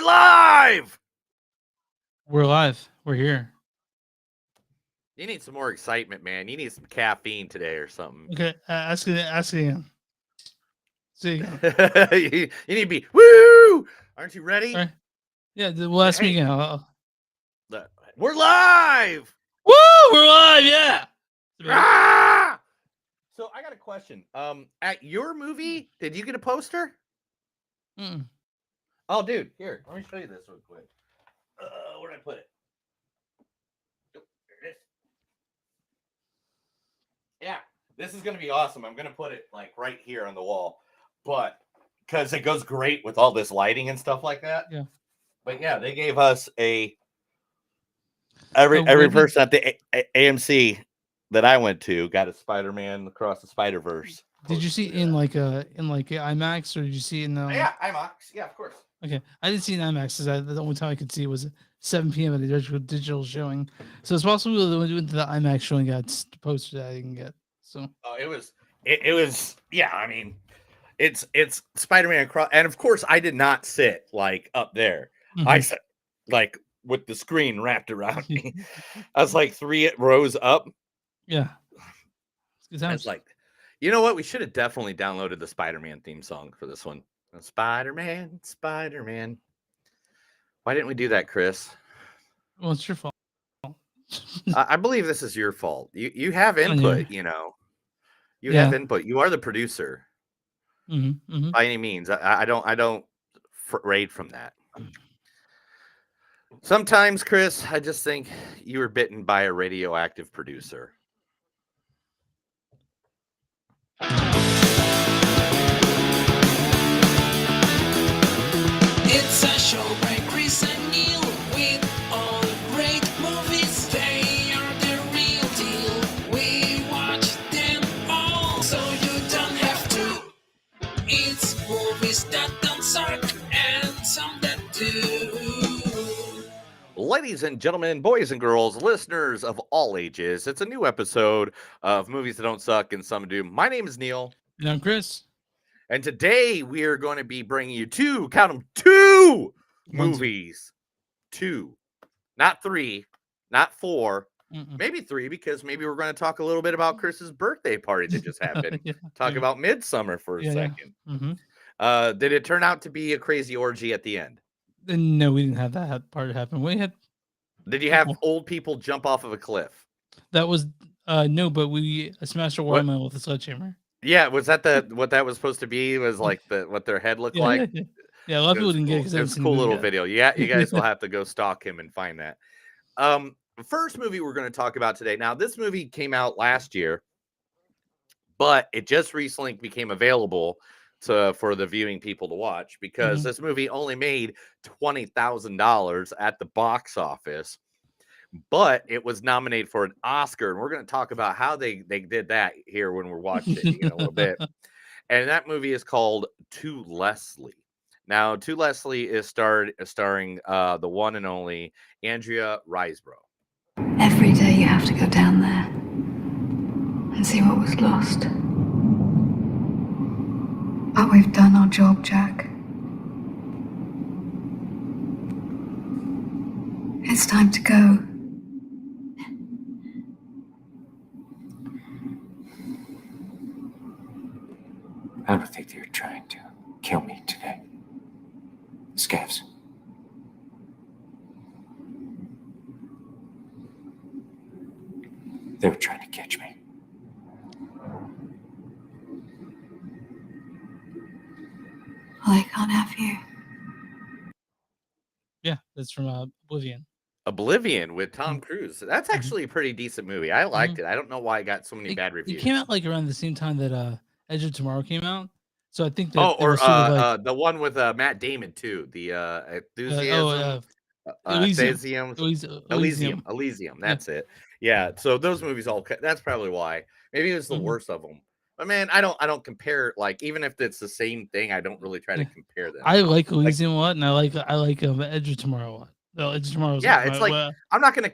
We're live! We're live. We're here. You need some more excitement, man. You need some caffeine today or something. Okay, ask it again. See you again. you need to be, woo! Aren't you ready? All right. Yeah, we'll ask me Hey. again. We're live! Woo! We're live, yeah! Ah! So I got a question. At your movie, did you get a poster? Mm. Oh, dude, here, let me show you this real quick. Where did I put it? Oh, there it is. Yeah, this is gonna be awesome. I'm gonna put it like right here on the wall, but because it goes great with all this lighting and stuff like that. Yeah. But yeah, they gave us every person at the AMC that I went to got a Spider-Man Across the Spider-Verse. Did you see it in like a IMAX, or did you see it in Yeah, IMAX. Yeah, of course. Okay, I didn't see it in IMAX because the only time I could see it was 7 p.m. at a digital showing. So it's possible that when we went to the IMAX showing got the poster that I didn't get. So it was yeah. I mean, it's Spider-Man Across, and of course I did not sit like up there. Mhm. I sat like with the screen wrapped around me. I was like 3 rows up. Yeah. It's like, you know what? We should have definitely downloaded the Spider-Man theme song for this one. Spider-Man, Spider-Man. Why didn't we do that, Chris? Well, it's your fault. I believe this is your fault. You have input, you know. You have input. You are the producer. By any means. I don't raid from that. Sometimes, Chris, I just think you were bitten by a radioactive producer. It's a show by Chris and Neil with all great movies. They are the real deal. We watch them all, so you don't have to. It's movies that don't suck and some that do. Ladies and gentlemen, boys and girls, listeners of all ages, it's a new episode of Movies That Don't Suck and Some Do. My name is Neil. And I'm Chris. And today we are going to be bringing you two movies. 2. Not 3, not 4, maybe 3, because maybe we're going to talk a little bit about Chris's birthday party that just happened. Talk about Midsummer for a second. Did it turn out to be a crazy orgy at the end? No, we didn't have that part happen. We had. Did you have old people jump off of a cliff? That was no, but we smashed a watermelon with a sledgehammer. Yeah, was that what that was supposed to be? Was like what their head looked like? Yeah, a lot of people didn't get it. It was a cool little video. Yeah, you guys will have to go stalk him and find that. First movie we're going to talk about today. Now, this movie came out last year, but it just recently became available for the viewing people to watch because this movie only made $20,000 at the box office, but it was nominated for an Oscar, and we're going to talk about how they did that here when we're watching it in a little bit. And that movie is called To Leslie. Now, To Leslie is starring the one and only Andrea Riseborough. Every day you have to go down there and see what was lost. But we've done our job, Jack. It's time to go. I don't think they're trying to kill me today. Scavs. They were trying to catch me. Well, they can't have you. Yeah, that's from Oblivion. Oblivion with Tom Cruise. That's actually a pretty decent movie. I liked it. I don't know why it got so many bad reviews. It came out like around the same time that Edge of Tomorrow came out. So I think that the one with Matt Damon too. The Enthusiasm. Elysium. That's it. Yeah. So those movies that's probably why. Maybe it was the worst of them. But man, I don't compare, like, even if it's the same thing, I don't really try to compare them. I like Elysium a lot, and I like Edge of Tomorrow a lot. No, Edge of Tomorrow. It's like I'm not gonna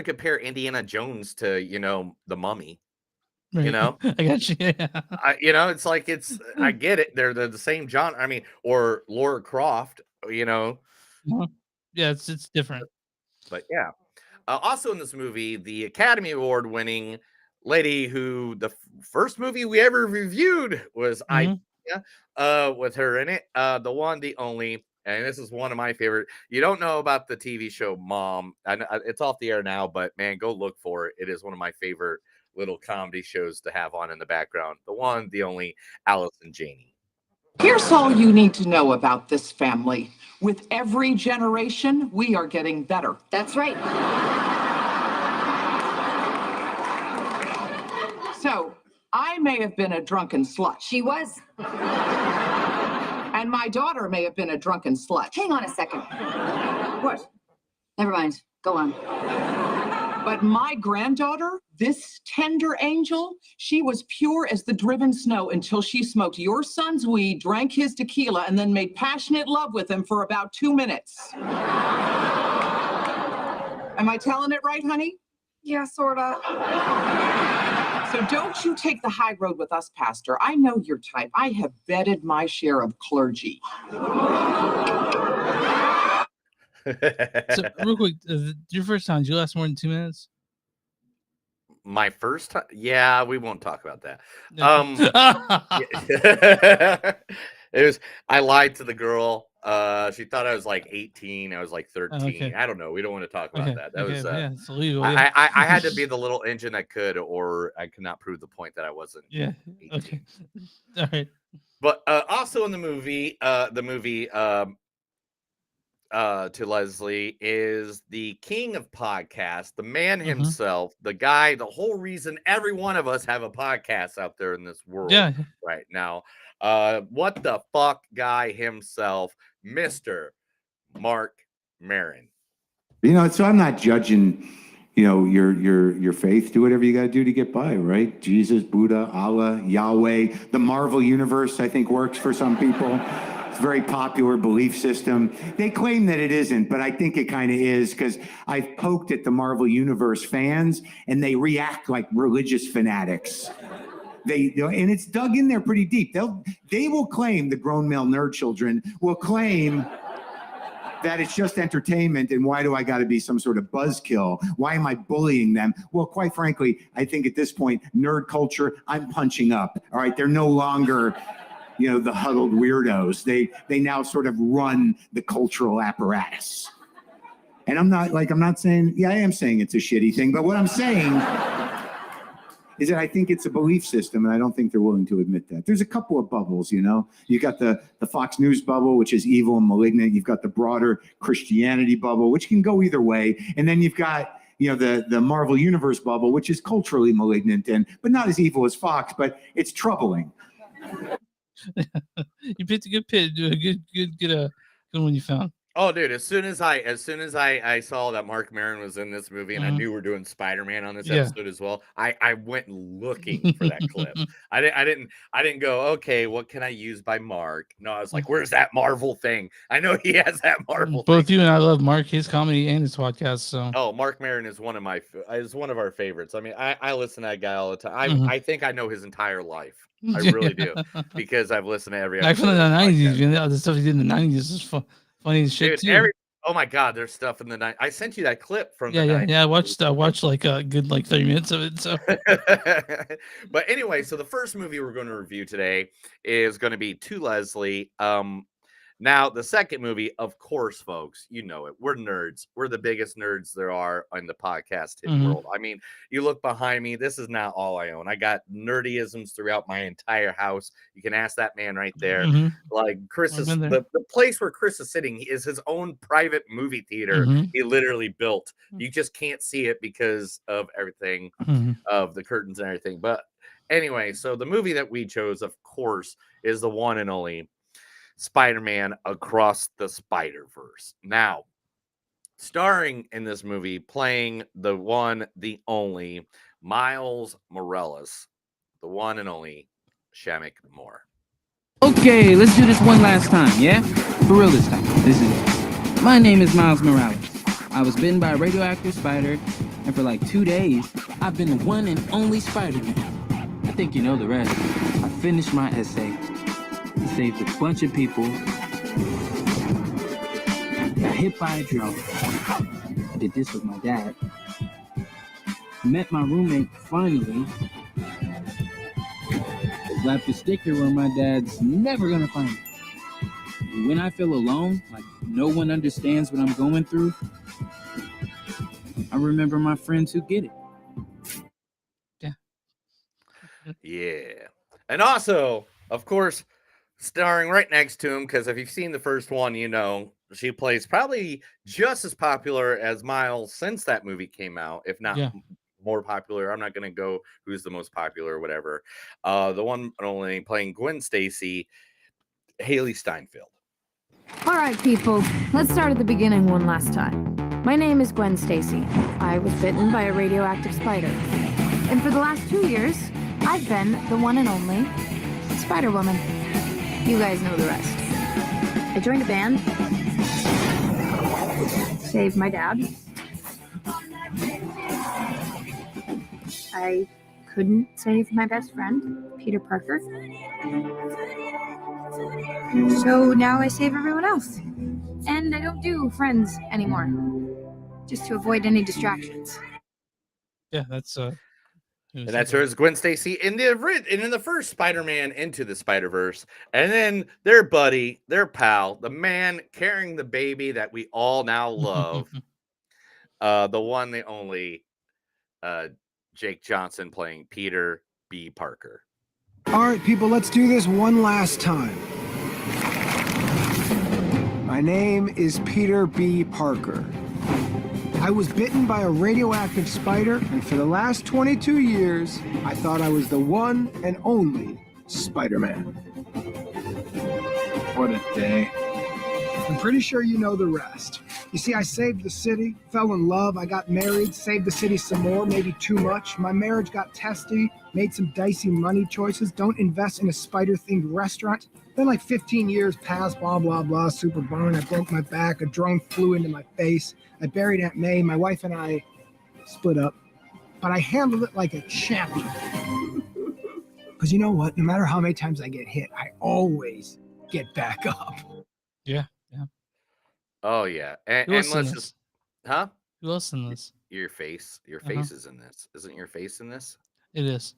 compare Indiana Jones to The Mummy. Right. You know, I got you. Yeah. It's like I get it. They're the same genre. I mean, or Laura Croft. Yeah, it's different. But yeah. Also in this movie, the Academy Award winning lady who the first movie we ever reviewed was Mhm. with her in it. The one, the only, and this is one of my favorite. You don't know about the TV show Mom. It's off the air now, but man, go look for it. It is one of my favorite little comedy shows to have on in the background. The one, the only, Alice and Janie. Here's all you need to know about this family. With every generation, we are getting better. That's right. So, I may have been a drunken slut, She was. and my daughter may have been a drunken slut. Hang on a second. What? Never mind. Go on. But my granddaughter, this tender angel, she was pure as the driven snow until she smoked your son's weed, drank his tequila, and then made passionate love with him for about 2 minutes. Am I telling it right, honey? Yeah, sorta. So don't you take the high road with us, Pastor. I know your type. I have vetted my share of clergy. So real quick, your first time, did you last more than 2 minutes? My first time, yeah, we won't talk about that. It was, I lied to the girl. She thought I was like 18. I was like 13. Okay. I don't know. We don't want to talk about that. That was yeah, it's illegal. Yeah. I had to be the little engine that could, or I could not prove the point that I wasn't. Yeah. 18. Okay. All right. But also in the movie, to Leslie is the king of podcasts, the man himself, the guy, the whole reason every one of us have a podcast out there in this world Yeah. right now. What the fuck guy himself, Mr. Mark Maron. So I'm not judging, your faith. Do whatever you got to do to get by, right? Jesus, Buddha, Allah, Yahweh, the Marvel universe, I think works for some people. It's a very popular belief system. They claim that it isn't, but I think it kind of is, because I've poked at the Marvel universe fans and they react like religious fanatics. And it's dug in there pretty deep. They will claim, the grown male nerd children will claim that it's just entertainment, and why do I got to be some sort of buzzkill? Why am I bullying them? Well, quite frankly, I think at this point, nerd culture, I'm punching up. All right, they're no longer, the huddled weirdos. They now sort of run the cultural apparatus. And I'm not saying, I am saying it's a shitty thing, but what I'm saying is that I think it's a belief system, and I don't think they're willing to admit that. There's a couple of bubbles, You got the Fox News bubble, which is evil and malignant. You've got the broader Christianity bubble, which can go either way. And then you've got, the Marvel Universe bubble, which is culturally malignant, but not as evil as Fox, but it's troubling. You picked a good pit. Do a good one you found. Oh, dude! As soon as I saw that Mark Maron was in this movie, and I knew we're doing Spider-Man on this episode as well, I went looking for that clip. I didn't go, okay, what can I use by Mark? No, I was like, where's that Marvel thing? I know he has that Marvel. Both you and I love Mark, his comedy and his podcast. So Mark Maron is one of our favorites. I mean, I listen to that guy all the time. I think I know his entire life. I really do, because I've listened to every episode. Back from the 90s, the stuff he did in the 90s is funny as shit, dude, too. Oh my god, there's stuff in the night. I sent you that clip from the 90s. I watched like a good 30 minutes of it. So but anyway, so the first movie we're going to review today is going to be To Leslie. Now, the second movie, of course, folks, you know it. We're nerds. We're the biggest nerds there are in the podcast world. I mean, you look behind me. This is not all I own. I got nerdyisms throughout my entire house. You can ask that man right there. Like Chris is the place where Chris is sitting is his own private movie theater. He literally built. You just can't see it because of everything, of the curtains and everything. But anyway, so the movie that we chose, of course, is the one and only Spider-Man Across the Spider-Verse. Now, starring in this movie, playing the one, the only Miles Morales, the one and only Shameik Moore. Okay, let's do this one last time, yeah? For real this time. Listen, my name is Miles Morales. I was bitten by a radioactive spider, and for like 2 days, I've been the one and only Spider-Man. I think you know the rest. I finished my essay. Saved a bunch of people. I hit by a drone. I did this with my dad. Met my roommate finally. Left a sticker where my dad's never gonna find it. When I feel alone, like no one understands what I'm going through, I remember my friends who get it. Yeah. And also, of course, starring right next to him, because if you've seen the first one, you know, she plays probably just as popular as Miles since that movie came out, if not more popular. I'm not going to go who's the most popular or whatever. The one and only playing Gwen Stacy, Haley Steinfeld. All right, people, let's start at the beginning one last time. My name is Gwen Stacy. I was bitten by a radioactive spider. And for the last 2 years, I've been the one and only Spider-Woman. You guys know the rest. I joined a band, saved my dad. I couldn't save my best friend, Peter Parker. So now I save everyone else. And I don't do friends anymore. Just to avoid any distractions. Yeah, that's and that's her as Gwen Stacy in the first Spider-Man Into the Spider-Verse. And then their buddy, their pal, the man carrying the baby that we all now love. The one, the only Jake Johnson playing Peter B. Parker. All right, people, let's do this one last time. My name is Peter B. Parker. I was bitten by a radioactive spider, and for the last 22 years, I thought I was the one and only Spider-Man. What a day. I'm pretty sure you know the rest. You see, I saved the city, fell in love, I got married, saved the city some more, maybe too much. My marriage got testy, made some dicey money choices, don't invest in a spider-themed restaurant. Then like 15 years passed, blah, blah, blah, super bummed. I broke my back, a drone flew into my face. I buried Aunt May, my wife and I split up. But I handled it like a champion. Because you know what? No matter how many times I get hit, I always get back up. Yeah. Oh, yeah. And let's just... Huh? Who else in this? Your face. Your face is in this. Isn't your face in this? It is.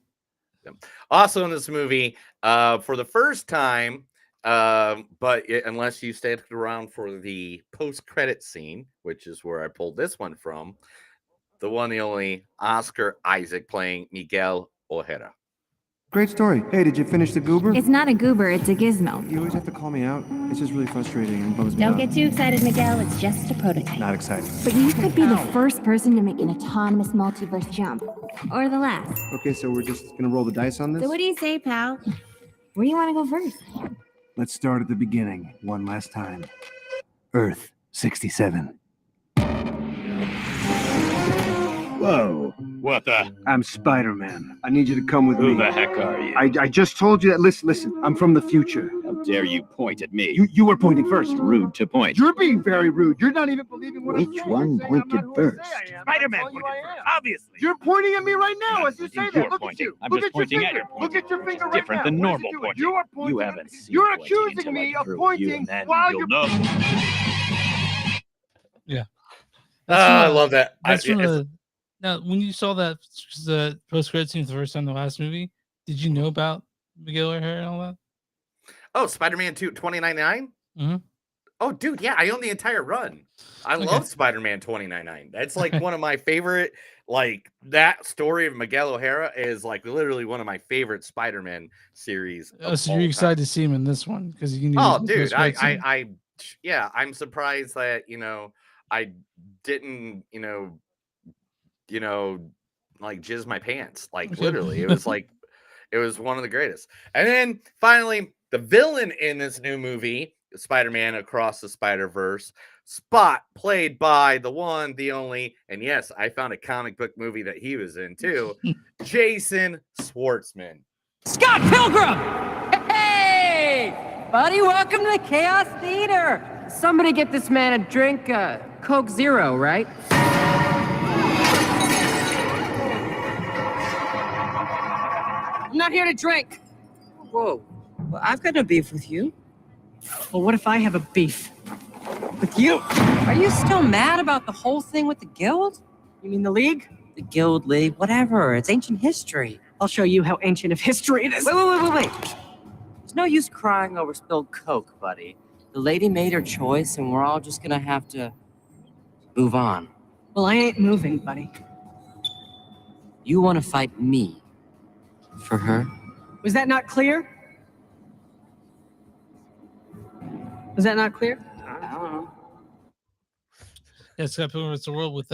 Also in this movie, for the first time, but unless you stayed around for the post-credit scene, which is where I pulled this one from, the one, the only Oscar Isaac playing Miguel O'Hara. Great story. Hey, did you finish the goober? It's not a goober, it's a gizmo. You always have to call me out. It's just really frustrating and bums me out. Don't get too excited, Miguel. It's just a prototype. Not excited. But you could be the first person to make an autonomous multiverse jump. Or the last. Okay, so we're just gonna roll the dice on this? So what do you say, pal? Where do you want to go first? Let's start at the beginning, one last time. Earth 67. Whoa. What the? I'm Spider-Man. I need you to come with me. Who the heck are you? I just told you that. Listen, I'm from the future. How dare you point at me? You were pointing first. Rude to point. You're being very rude. You're not even believing what I'm saying. Which one pointed first? Spider-Man pointed first, obviously. You're pointing at me right now as you say that. Look at you. I'm Look just at your pointing finger. at your Look at your finger right different now. than What is normal it doing? pointing. You are pointing. You haven't seen You're pointing accusing until me I of drew you, pointing and then while you'll you're... know. Yeah. I love that. That's from the... Now, when you saw that the post-credit scene for the first time in the last movie, did you know about Miguel O'Hara and all that? Oh, Spider-Man 2 2099? Mm-hmm. Oh, dude, yeah, I own the entire run. I love Spider-Man 2099. That's like one of my favorite, like that story of Miguel O'Hara is like literally one of my favorite Spider-Man series. Oh, so you're excited to see him in this one because you can. Oh, dude, I'm surprised that I didn't like jizz my pants, like literally. It was like it was one of the greatest. And then finally, the villain in this new movie, Spider-Man Across the Spider-Verse, Spot, played by the one, the only, and yes, I found a comic book movie that he was in too, Jason Schwartzman. Scott Pilgrim! Hey! Buddy, welcome to the Chaos Theater! Somebody get this man a drink, Coke Zero, right? I'm not here to drink. Whoa. Well, I've got no beef with you. Well, what if I have a beef? With you? Are you still mad about the whole thing with the guild? You mean the league? The guild, league, whatever. It's ancient history. I'll show you how ancient of history it is. Wait. There's no use crying over spilled Coke, buddy. The lady made her choice, and we're all just gonna have to move on. Well, I ain't moving, buddy. You want to fight me for her? Was that not clear? Was that not clear? I don't know. Yeah, Scott Pilgrim vs. the World with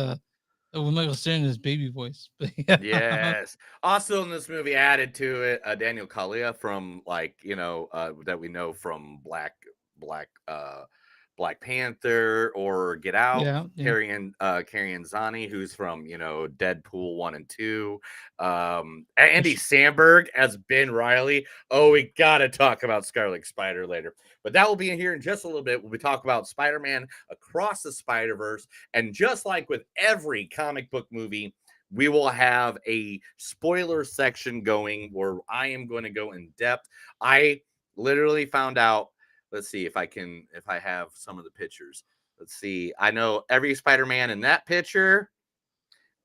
Michael Cera in his baby voice. But yeah. Yes. Also in this movie, added to it, Daniel Kaluuya from that we know from Black Panther or Get Out. Yeah. Carrie Zani, who's from Deadpool 1 and 2. Andy Samberg as Ben Reilly. Oh, we gotta talk about Scarlet Spider later, but that will be in here in just a little bit when we talk about Spider-Man Across the Spider-Verse. And just like with every comic book movie, we will have a spoiler section going where I am going to go in depth. I literally found out. Let's see if I have some of the pictures. Let's see. I know every Spider-Man in that picture.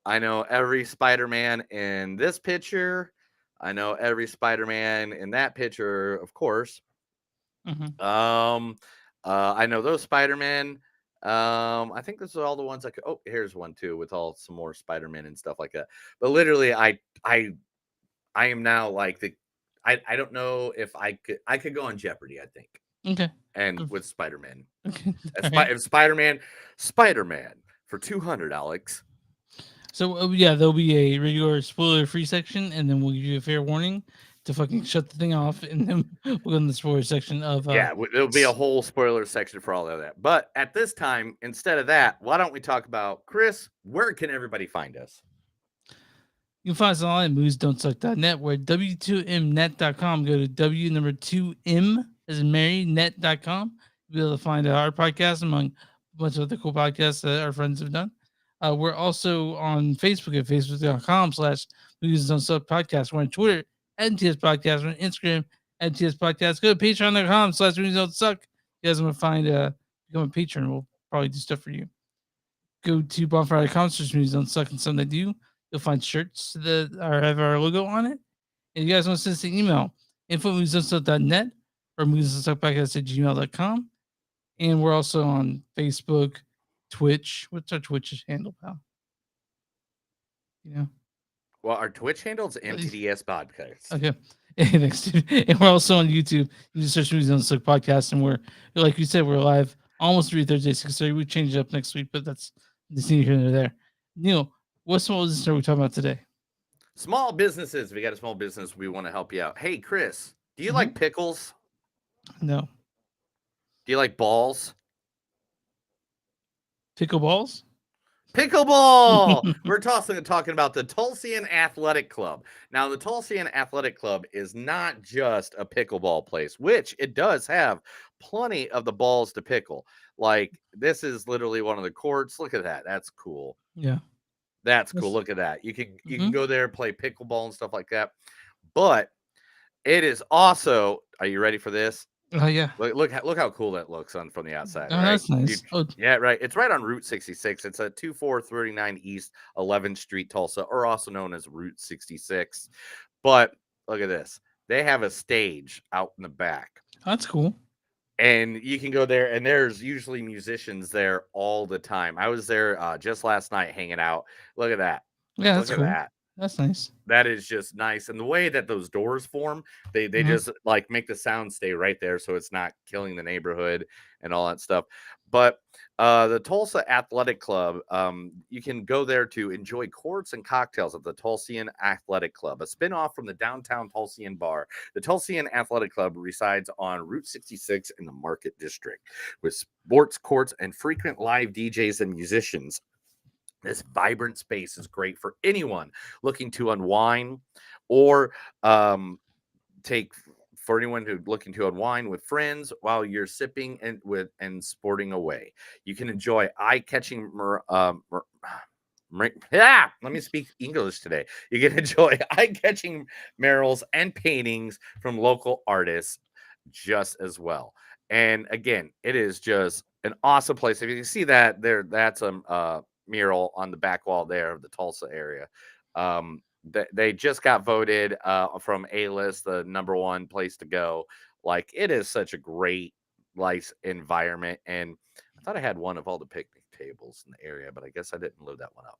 I know every Spider-Man in this picture. I know every Spider-Man in that picture, of course. I know those Spider-Man. I think those are all the ones I could. Oh, here's one too with some more Spider-Man and stuff like that. But literally, I am now like I don't know if I could go on Jeopardy, I think. Okay. And with Spider-Man. Okay. If Spider-Man for 200, Alex. So there'll be a regular spoiler-free section, and then we'll give you a fair warning to fucking shut the thing off, and then we'll go in the spoiler section of. There'll be a whole spoiler section for all of that. But at this time, instead of that, why don't we talk about Chris? Where can everybody find us? You can find us online at moviesdon'tsuck.net. We're at w2mnet.com. Go to w2m as in Mary net.com. You'll be able to find our podcast among a bunch of other cool podcasts that our friends have done. We're also on Facebook at facebook.com/moviesdon'tsuck podcast. We're on Twitter at MTS Podcast. We're on Instagram at MTS Podcast. Go to patreon.com/moviesdon'tsuck. You guys want to become a patron, we'll probably do stuff for you. Go to bonfire.com/moviesdon'tsuck and something they do. You'll find shirts that have our logo on it. And you guys want to send us an email, info@moviesdon'tsuck.net or moviesdon'tsuckpodcast@gmail.com. And we're also on Facebook, Twitch. What's our Twitch handle, pal? Well, our Twitch handle is MTDS Podcast. Okay. Thanks, dude. And we're also on YouTube. You just search Movies Don't Suck Podcast, and we're, like you said, we're live almost every Thursday, 6:30. We change it up next week, but that's neither here nor there. Neil, what small business are we talking about today? Small businesses. We got a small business. We want to help you out. Hey, Chris, do you like pickles? No. Do you like balls? Pickleballs? Pickleball. We're talking about the Tulsian Athletic Club. Now, the Tulsian Athletic Club is not just a pickleball place, which it does have plenty of the balls to pickle. Like, this is literally one of the courts. Look at that. That's cool. Yeah. That's cool. Look at that. You can go there and play pickleball and stuff like that. But it is also, are you ready for this? Oh yeah. Look how cool that looks from the outside. Oh, right? that's nice. Yeah, right. It's right on Route 66. It's at 2439 East 11th Street, Tulsa, or also known as Route 66. But look at this. They have a stage out in the back. That's cool. And you can go there, and there's usually musicians there all the time. I was there just last night hanging out. Look at that. Yeah, that's Look cool. at that. That's nice. That is just nice. And the way that those doors form, they just like make the sound stay right there so it's not killing the neighborhood and all that stuff. But the Tulsa Athletic Club, you can go there to enjoy courts and cocktails at the Tulsian Athletic Club, a spinoff from the downtown Tulsian bar. The Tulsian Athletic Club resides on Route 66 in the Market District with sports courts and frequent live DJs and musicians. This vibrant space is great for anyone looking to unwind or for anyone who's looking to unwind with friends while you're sipping and sporting away. You can enjoy eye-catching let me speak English today. You can enjoy eye-catching murals and paintings from local artists just as well. And again, it is just an awesome place. If you see that there, that's a mural on the back wall there of the Tulsa area. They just got voted from A-List the #1 place to go. Like, it is such a great nice environment, and I thought I had one of all the picnic tables in the area, but I guess I didn't load that one up.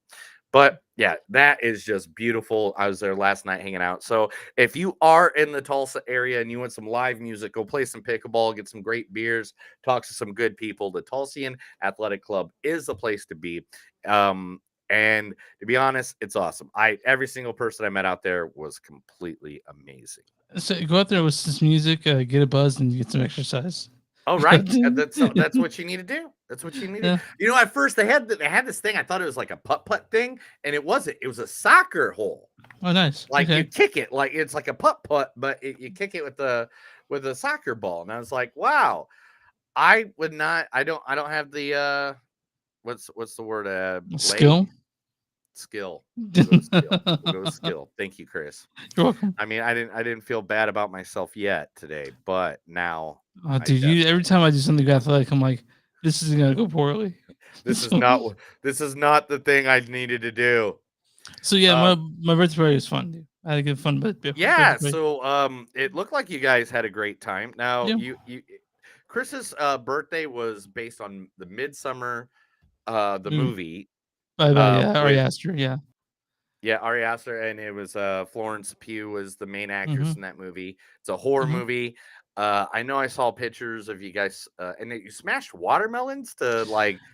But yeah, that is just beautiful. I was there last night hanging out. So if you are in the Tulsa area and you want some live music, go play some pickleball, get some great beers, talk to some good people. The Tulsian Athletic Club is the place to be. And to be honest, it's awesome. Every single person I met out there was completely amazing. So go out there with some music, get a buzz, and get some exercise. Oh, right. That's what you need to do. That's what you need to do. You know, at first they had this thing. I thought it was like a putt thing, and it wasn't. It was a soccer hole. Oh, nice. Like Okay. you kick it, like it's like a putt, but you kick it with a soccer ball. And I was like, wow, I would not. I don't have the what's the word? Skill. Skill. We'll go with skill. We'll go with skill. Thank you, Chris. You're welcome. I mean, I didn't feel bad about myself yet today, but now. Oh, dude, every time I do something athletic, I'm like, this is gonna go poorly. This is not the thing I needed to do. So yeah, my birthday party was fun, dude. I had a good fun birthday. Yeah, so it looked like you guys had a great time. Now Yeah. you Chris's birthday was based on the Midsummer the movie. Ari Aster, yeah. Yeah, Ari Aster, and it was Florence Pugh was the main actress in that movie. It's a horror movie. I know I saw pictures of you guys, and you smashed watermelons to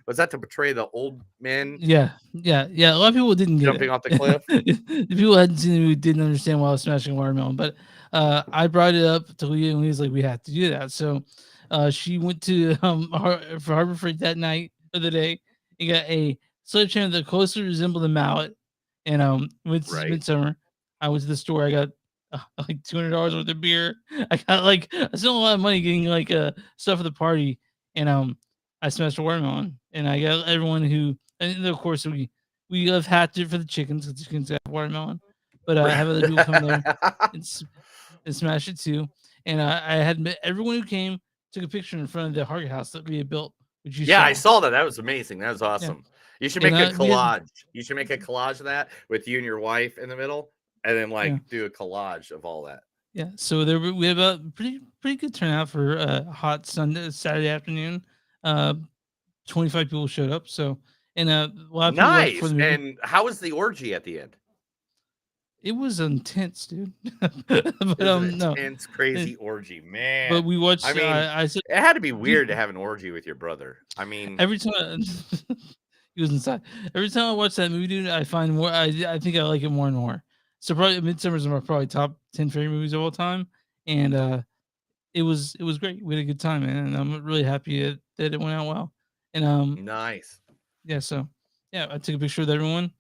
was that to portray the old men? Yeah. A lot of people didn't get Jumping it. off the cliff? The people who hadn't seen it who didn't understand why I was smashing watermelon. But I brought it up to Leah, and Leah's like, we have to do that. So she went to for Harbor Freight that night or the day and got a sledgehammer that closely resembled a mallet. And Midsummer, I went to the store. I got like $200 worth of beer. I got I spent a lot of money getting stuff for the party, and I smashed a watermelon. And I got everyone who, and of course we love Hatchet for the chickens because the chickens have watermelon, but I have other people come there and smash it too. And I had met everyone who came, took a picture in front of the Hargett house that we had built. Which you Yeah, saw. I saw that. That was amazing. That was awesome. Yeah. You should make And, a we had- collage. You should make a collage of that with you and your wife in the middle, and then do a collage of all that. Yeah, so we have a pretty good turnout for a hot Saturday afternoon. 25 people showed up. So and a lot of people left Nice. for the movie. And how was the orgy at the end? It was intense, dude. But It was an no. intense, crazy orgy, man. But we watched. I mean, I said it had to be weird to have an orgy with your brother. I mean, every time he was inside. Every time I watch that movie, dude, I find more. I think I like it more and more. So probably Midsummer's my probably top 10 favorite movies of all time, and it was great. We had a good time, man, and I'm really happy that it went out well. And nice. yeah, so yeah, I took a picture with everyone.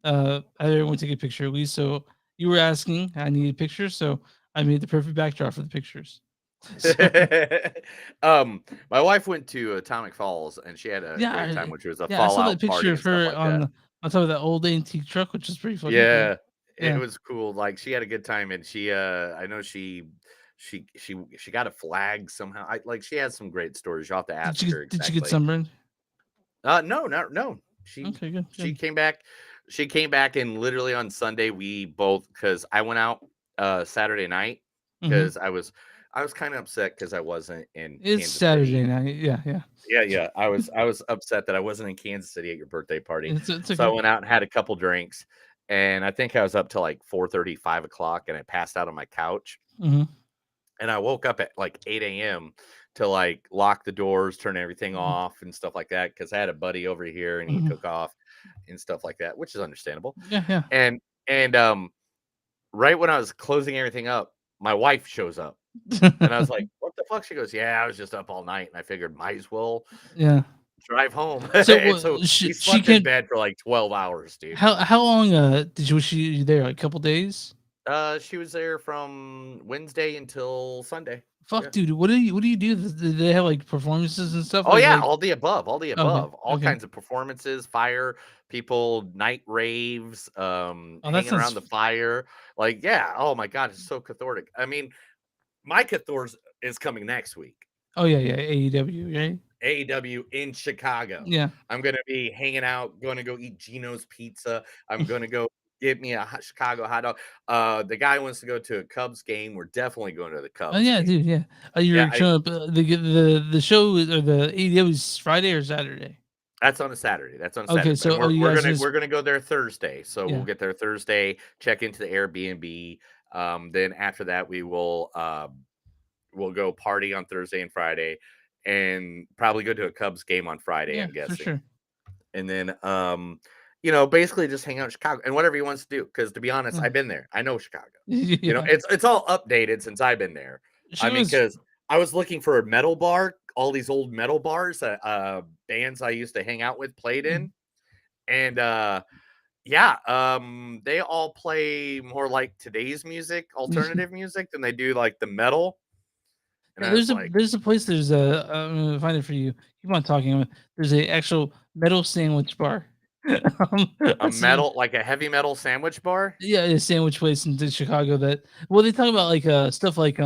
I had everyone take a picture at least. So you were asking, I needed pictures, so I made the perfect backdrop for the pictures. So, My wife went to Atomic Falls and she had a great time, which was a I Fallout saw that party picture and of stuff her like on that. on top of that old antique truck, which is pretty funny. Yeah, Yeah. it was cool. Like she had a good time, and she I know she got a flag somehow. She has some great stories. You'll have to ask her Did exactly. you get sunburned? No. She Okay, good. she came back. She came back, and literally on Sunday we both, because I went out Saturday night Mhm. because I was kind of upset because I wasn't in It's Kansas Saturday City. night. Yeah. Yeah. I was upset that I wasn't in Kansas City at your birthday party. It's So I okay. went out and had a couple drinks, and I think I was up till 4:30, 5 o'clock, and I passed out on my couch. Mhm. And I woke up at 8 a.m. to lock the doors, turn everything off, and stuff like that, because I had a buddy over here and he Mhm. took off and stuff like that, which is understandable. Yeah. And right when I was closing everything up, my wife shows up, and I was like, "What the fuck?" She goes, "Yeah, I was just up all night, and I figured might as well Yeah. drive home." So, And well, so she he slept in can't- bed for 12 hours, dude. How long was she there? A couple days? She was there from Wednesday until Sunday. Fuck, Yeah. dude. What do you do? Do they have performances and stuff? Oh Like, yeah, like- all the above, all the Okay, above, all okay. kinds of performances, fire people, night raves, that hanging around sounds- the fire. Yeah, oh my god, it's so cathartic. I mean, my cathars is coming next week. Oh yeah, AEW, right? AEW in Chicago. Yeah. I'm going to be hanging out, going to go eat Gino's Pizza. I'm going to go get me a Chicago hot dog. The guy wants to go to a Cubs game. We're definitely going to the Cubs. Oh yeah, game. dude. Yeah. You're Yeah, showing up. The show or the AEW is Friday or Saturday. That's on a Saturday. That's on Okay, Saturday. so, But you we're guys gonna just- we're gonna go there Thursday. So Yeah. we'll get there Thursday. Check into the Airbnb. Then after that, we will we'll go party on Thursday and Friday, and probably go to a Cubs game on Friday. Yeah, I'm guessing. for sure. And then basically just hang out in Chicago and whatever he wants to do. Because to be honest, I've been there. I know Chicago. You know, Yeah. it's all updated since I've been there. She I mean, was- because I was looking for a metal bar, all these old metal bars that bands I used to hang out with played in. And they all play more like today's music, alternative music, than they do like the metal. And Yeah, I was there's a place. There's I'm gonna find it for you. Keep on talking. There's a actual metal sandwich bar. a metal, like a heavy metal sandwich bar. Yeah, a sandwich place in Chicago that. Well, they talk about like stuff like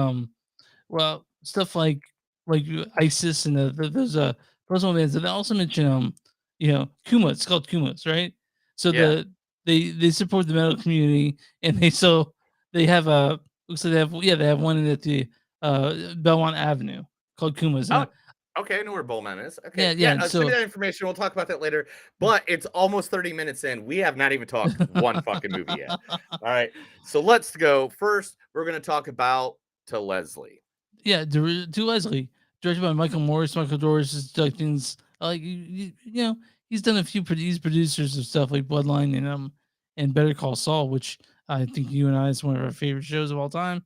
stuff like ISIS and those personal bands. And they also mention Kuma. It's called Kumas, right? So Yeah. they support the metal community, and they have a looks like they have one at the Belmont Avenue called Kumas. Oh, okay, I know where Bullman is. Okay, Yeah, send so- me that information. We'll talk about that later. But it's almost 30 minutes in. We have not even talked one fucking movie yet. All right, so let's go. First, we're going to talk about To Leslie. Yeah, To Leslie, directed by Michael Morris. Michael Morris is directing, he's done a few producers of stuff like Bloodline and Better Call Saul, which I think you and I is one of our favorite shows of all time.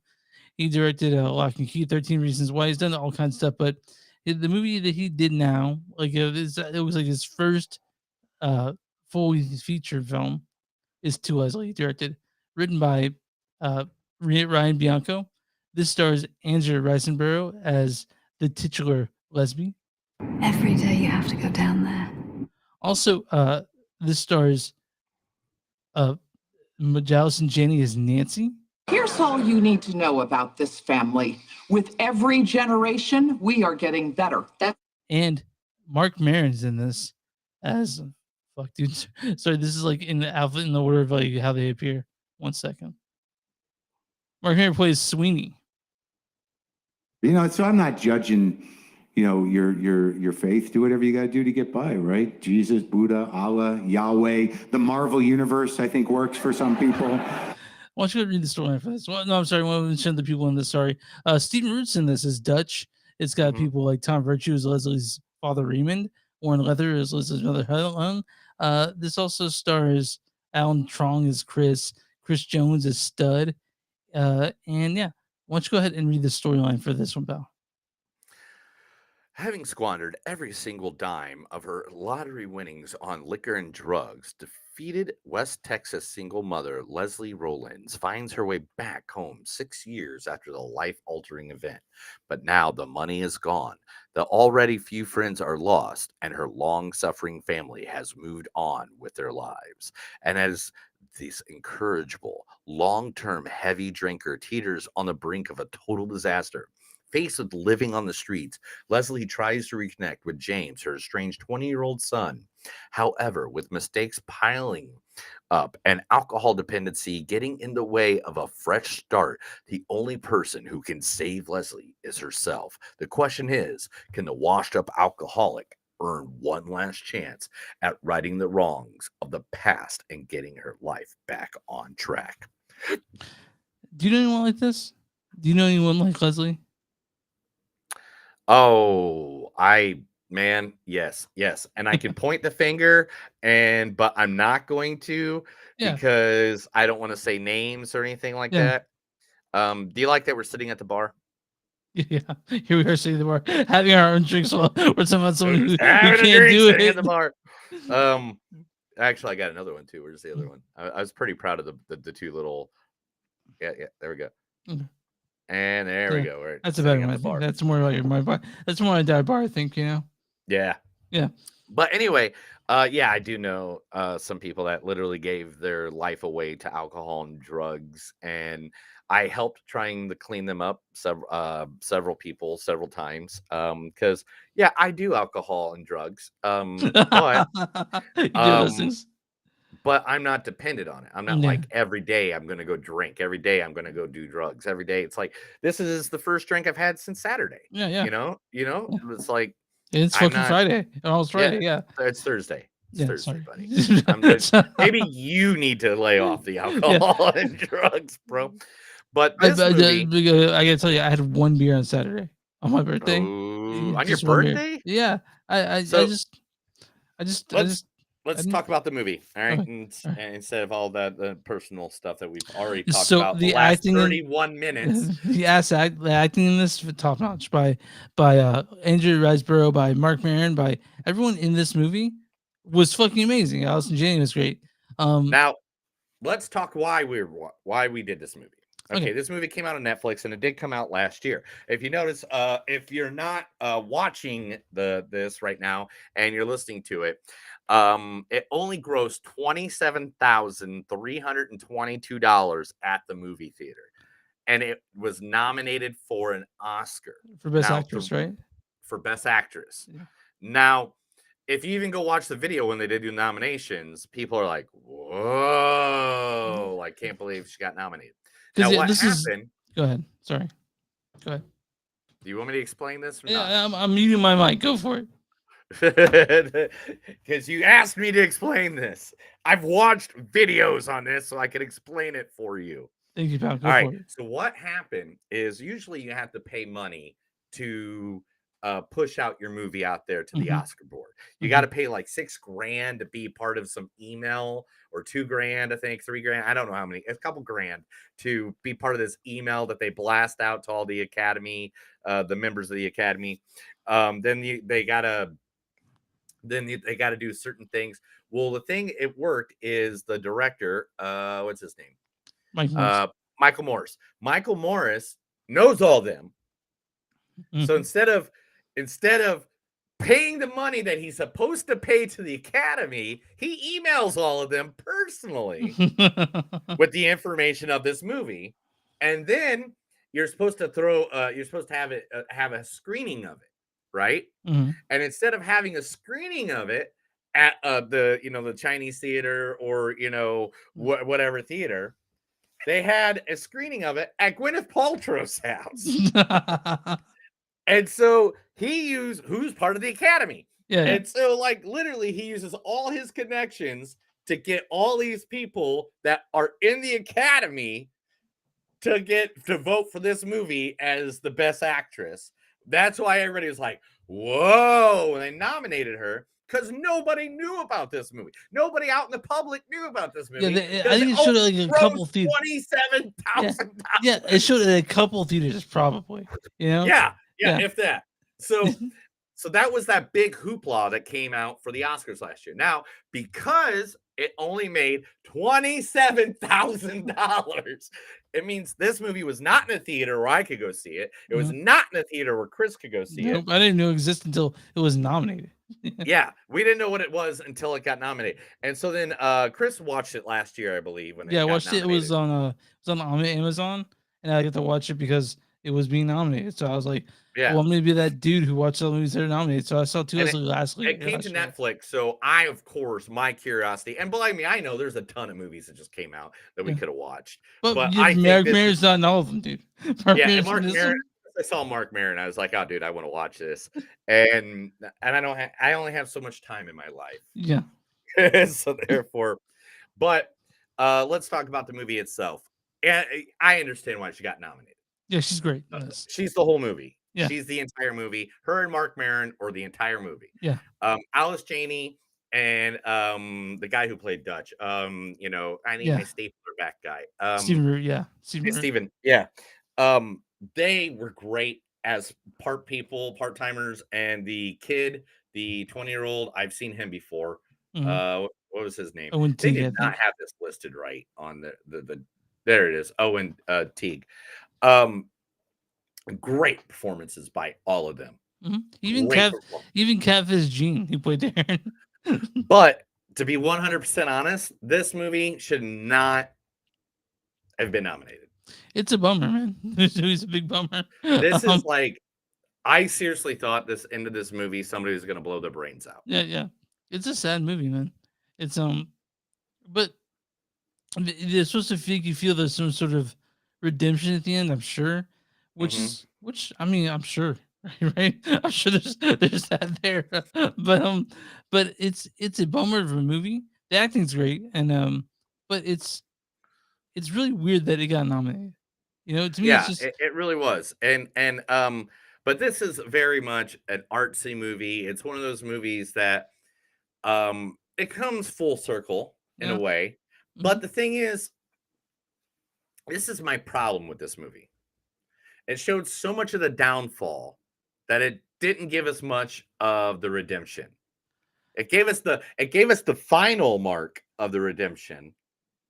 He directed Lock and Key, 13 Reasons Why. He's done all kinds of stuff, but the movie that he did now, it was like his first full feature film, is To Leslie. He directed, written by Ryan Bianco. This stars Andrea Riseborough as the titular lesbian. Every day you have to go down there. Also, this stars Allison Janney as Nancy. Here's all you need to know about this family. With every generation, we are getting better. And Mark Maron's in this as fuck, dude. Sorry, this is like in the order of like how they appear. 1 second. Mark Maron plays Sweeney. So I'm not judging, your faith. Do whatever you got to do to get by, right? Jesus, Buddha, Allah, Yahweh, the Marvel universe, I think works for some people. Why don't you go read the storyline for this? Well, no, I'm sorry. I want to mention the people in this. Sorry. Stephen Root's in this is Dutch. It's got people like Tom Virtue as Leslie's father Raymond, Warren Leather as Leslie's mother Helen. This also stars Alan Trong as Chris Jones as Stud. And yeah, why don't you go ahead and read the storyline for this one, pal? Having squandered every single dime of her lottery winnings on liquor and drugs, defeated West Texas single mother Leslie Rollins finds her way back home 6 years after the life-altering event. But now the money is gone. The already few friends are lost, and her long-suffering family has moved on with their lives. And as this incorrigible, long-term heavy drinker teeters on the brink of a total disaster, faced with living on the streets, Leslie tries to reconnect with James, her estranged 20-year-old son. However, with mistakes piling up and alcohol dependency getting in the way of a fresh start, the only person who can save Leslie is herself. The question is, can the washed-up alcoholic earn one last chance at righting the wrongs of the past and getting her life back on track? Do you know anyone like this? Do you know anyone like Leslie? Oh, yes. And I can point the finger but I'm not going to Yeah. because I don't want to say names or anything like Yeah. that. Do you like that we're sitting at the bar? Yeah, here we are sitting at the bar having our own drinks while we're talking about someone who Having a can't drink, do sitting it. at the bar. Actually, I got another one too. Where's the other one? I was pretty proud of the two little. Yeah, there we go. Okay. And there we Yeah, go. We're That's a sitting better at one. I the think. bar. That's more about my bar. That's more about bar. I think. Yeah. Yeah. But anyway, Yeah, I do know some people that literally gave their life away to alcohol and drugs, and I helped trying to clean them up. Several people, several times. Because yeah, I do alcohol and drugs. You do those Um, things. but I'm not dependent on it. I'm not Yeah. like every day I'm gonna go drink. Every day I'm gonna go do drugs. Every day it's like this is the first drink I've had since Saturday. Yeah, yeah. You know, Yeah. it's like It's I'm fucking not. Friday. Almost Yeah, Friday. Yeah. it's Thursday. It's Yeah. Thursday, Sorry. buddy. I'm just maybe you need to lay off the Yeah. alcohol and drugs, bro. But I, this I, movie, I gotta tell you, I had one beer on Saturday on my birthday. oh, on your Just one beer. birthday? Yeah. I So let's didn't. talk about the movie, all right? Okay. All right. And instead of all that the personal stuff that we've already talked So about the the last acting in 31 minutes. the acting in this top notch by Andrew Riseborough, by Mark Maron, by everyone in this movie was fucking amazing. Allison Janney was great. Now, let's talk why we did this movie. Okay, Okay. this movie came out on Netflix and it did come out last year. If you notice, if you're not watching this right now and you're listening to it, it only grossed $27,322 at the movie theater, and it was nominated for an Oscar For best Now, actress, right? for Best Actress. Yeah. Now, if you even go watch the video when they did do nominations, people are like, "Whoa!" Like, can't believe she got nominated. Now, Because what this is. happened? Go ahead. Sorry. Go ahead. Do you want me to explain this or not? Yeah, I'm muting my mic. Go for it. Because you asked me to explain this. I've watched videos on this so I can explain it for you. Thank you, pal. Go All right. for it. So what happened is usually you have to pay money to push out your movie out there to the Mhm. Oscar board. You got to pay like $6,000 to be part of some email, or $2,000, I think, $3,000. I don't know how many. A couple grand to be part of this email that they blast out to all the Academy, the members of the Academy. Then they gotta do certain things. Well, the thing it worked is the director, what's his name? Mike Morris. Michael Morris. Michael Morris knows all them. So Mhm. instead of paying the money that he's supposed to pay to the Academy, he emails all of them personally with the information of this movie, and then you're supposed to have a screening of it, right? Mhm. And instead of having a screening of it at the Chinese theater or whatever theater, they had a screening of it at Gwyneth Paltrow's house. And so who's part of the Academy. Yeah, yeah. And so like literally he uses all his connections to get all these people that are in the Academy to vote for this movie as the best actress. That's why everybody was like, whoa, when they nominated her, because nobody knew about this movie. Nobody out in the public knew about this movie. I think it showed like a couple theaters. $27,000. Yeah, it showed at a couple theaters, probably. You know? Yeah, Yeah. if that. So that was that big hoopla that came out for the Oscars last year. Now, because it only made $27,000, it means this movie was not in a theater where I could go see it. It was not in a theater where Chris could go see Nope, it. I didn't know it existed until it was nominated. Yeah, we didn't know what it was until it got nominated. And so then Chris watched it last year, I believe. When Yeah, I got watched it. It was nominated. on Amazon, and I got to watch it because it was being nominated. So I was like, Yeah. well, I'm gonna be that dude who watched all the movies that are nominated. So I saw two. I was like, last week. It came to Netflix, so I, of course, my curiosity, and believe me, I know there's a ton of movies that just came out that we Yeah. could have watched. But I think Mark this Maron's is- not in all of them, dude. yeah, and Maron's Mark in this Maron. one. I saw Mark Maron. I was like, oh, dude, I want to watch this, and I only have so much time in my life. Yeah. So therefore, but let's talk about the movie itself. And I understand why she got nominated. Yeah, she's great. Yes. She's the whole movie. Yeah. She's the entire movie. Her and Mark Maron, or the entire movie. Yeah. Alice Janney and the guy who played Dutch. I need Yeah. my stapler back guy. Stephen Root, yeah. Stephen Root. Steven, yeah. They were great as part-timers, and the kid, the 20-year-old, I've seen him before. Mhm. What was his name? Owen They Teague, I did not think. have this listed right on the there it is. Owen Teague. Great performances by all of them. Mhm. Even Great Cat, performance. even Catfish Jean, who played Darren. But to be 100% honest, this movie should not have been nominated. It's a bummer, man. This movie's a big bummer. This is like, I seriously thought this end of this movie, somebody was going to blow their brains out. yeah. It's a sad movie, man. It's but they're supposed to make you feel there's some sort of redemption at the end. I'm sure, which I mean, I'm sure, right? I'm sure there's that there, but it's a bummer of a movie. The acting's great, and but it's really weird that it got nominated. You know, to me, Yeah, it's just it really was. And but this is very much an artsy movie. It's one of those movies that it comes full circle in Yeah. a way. But the thing is, this is my problem with this movie. It showed so much of the downfall that it didn't give us much of the redemption. It gave us the final mark of the redemption.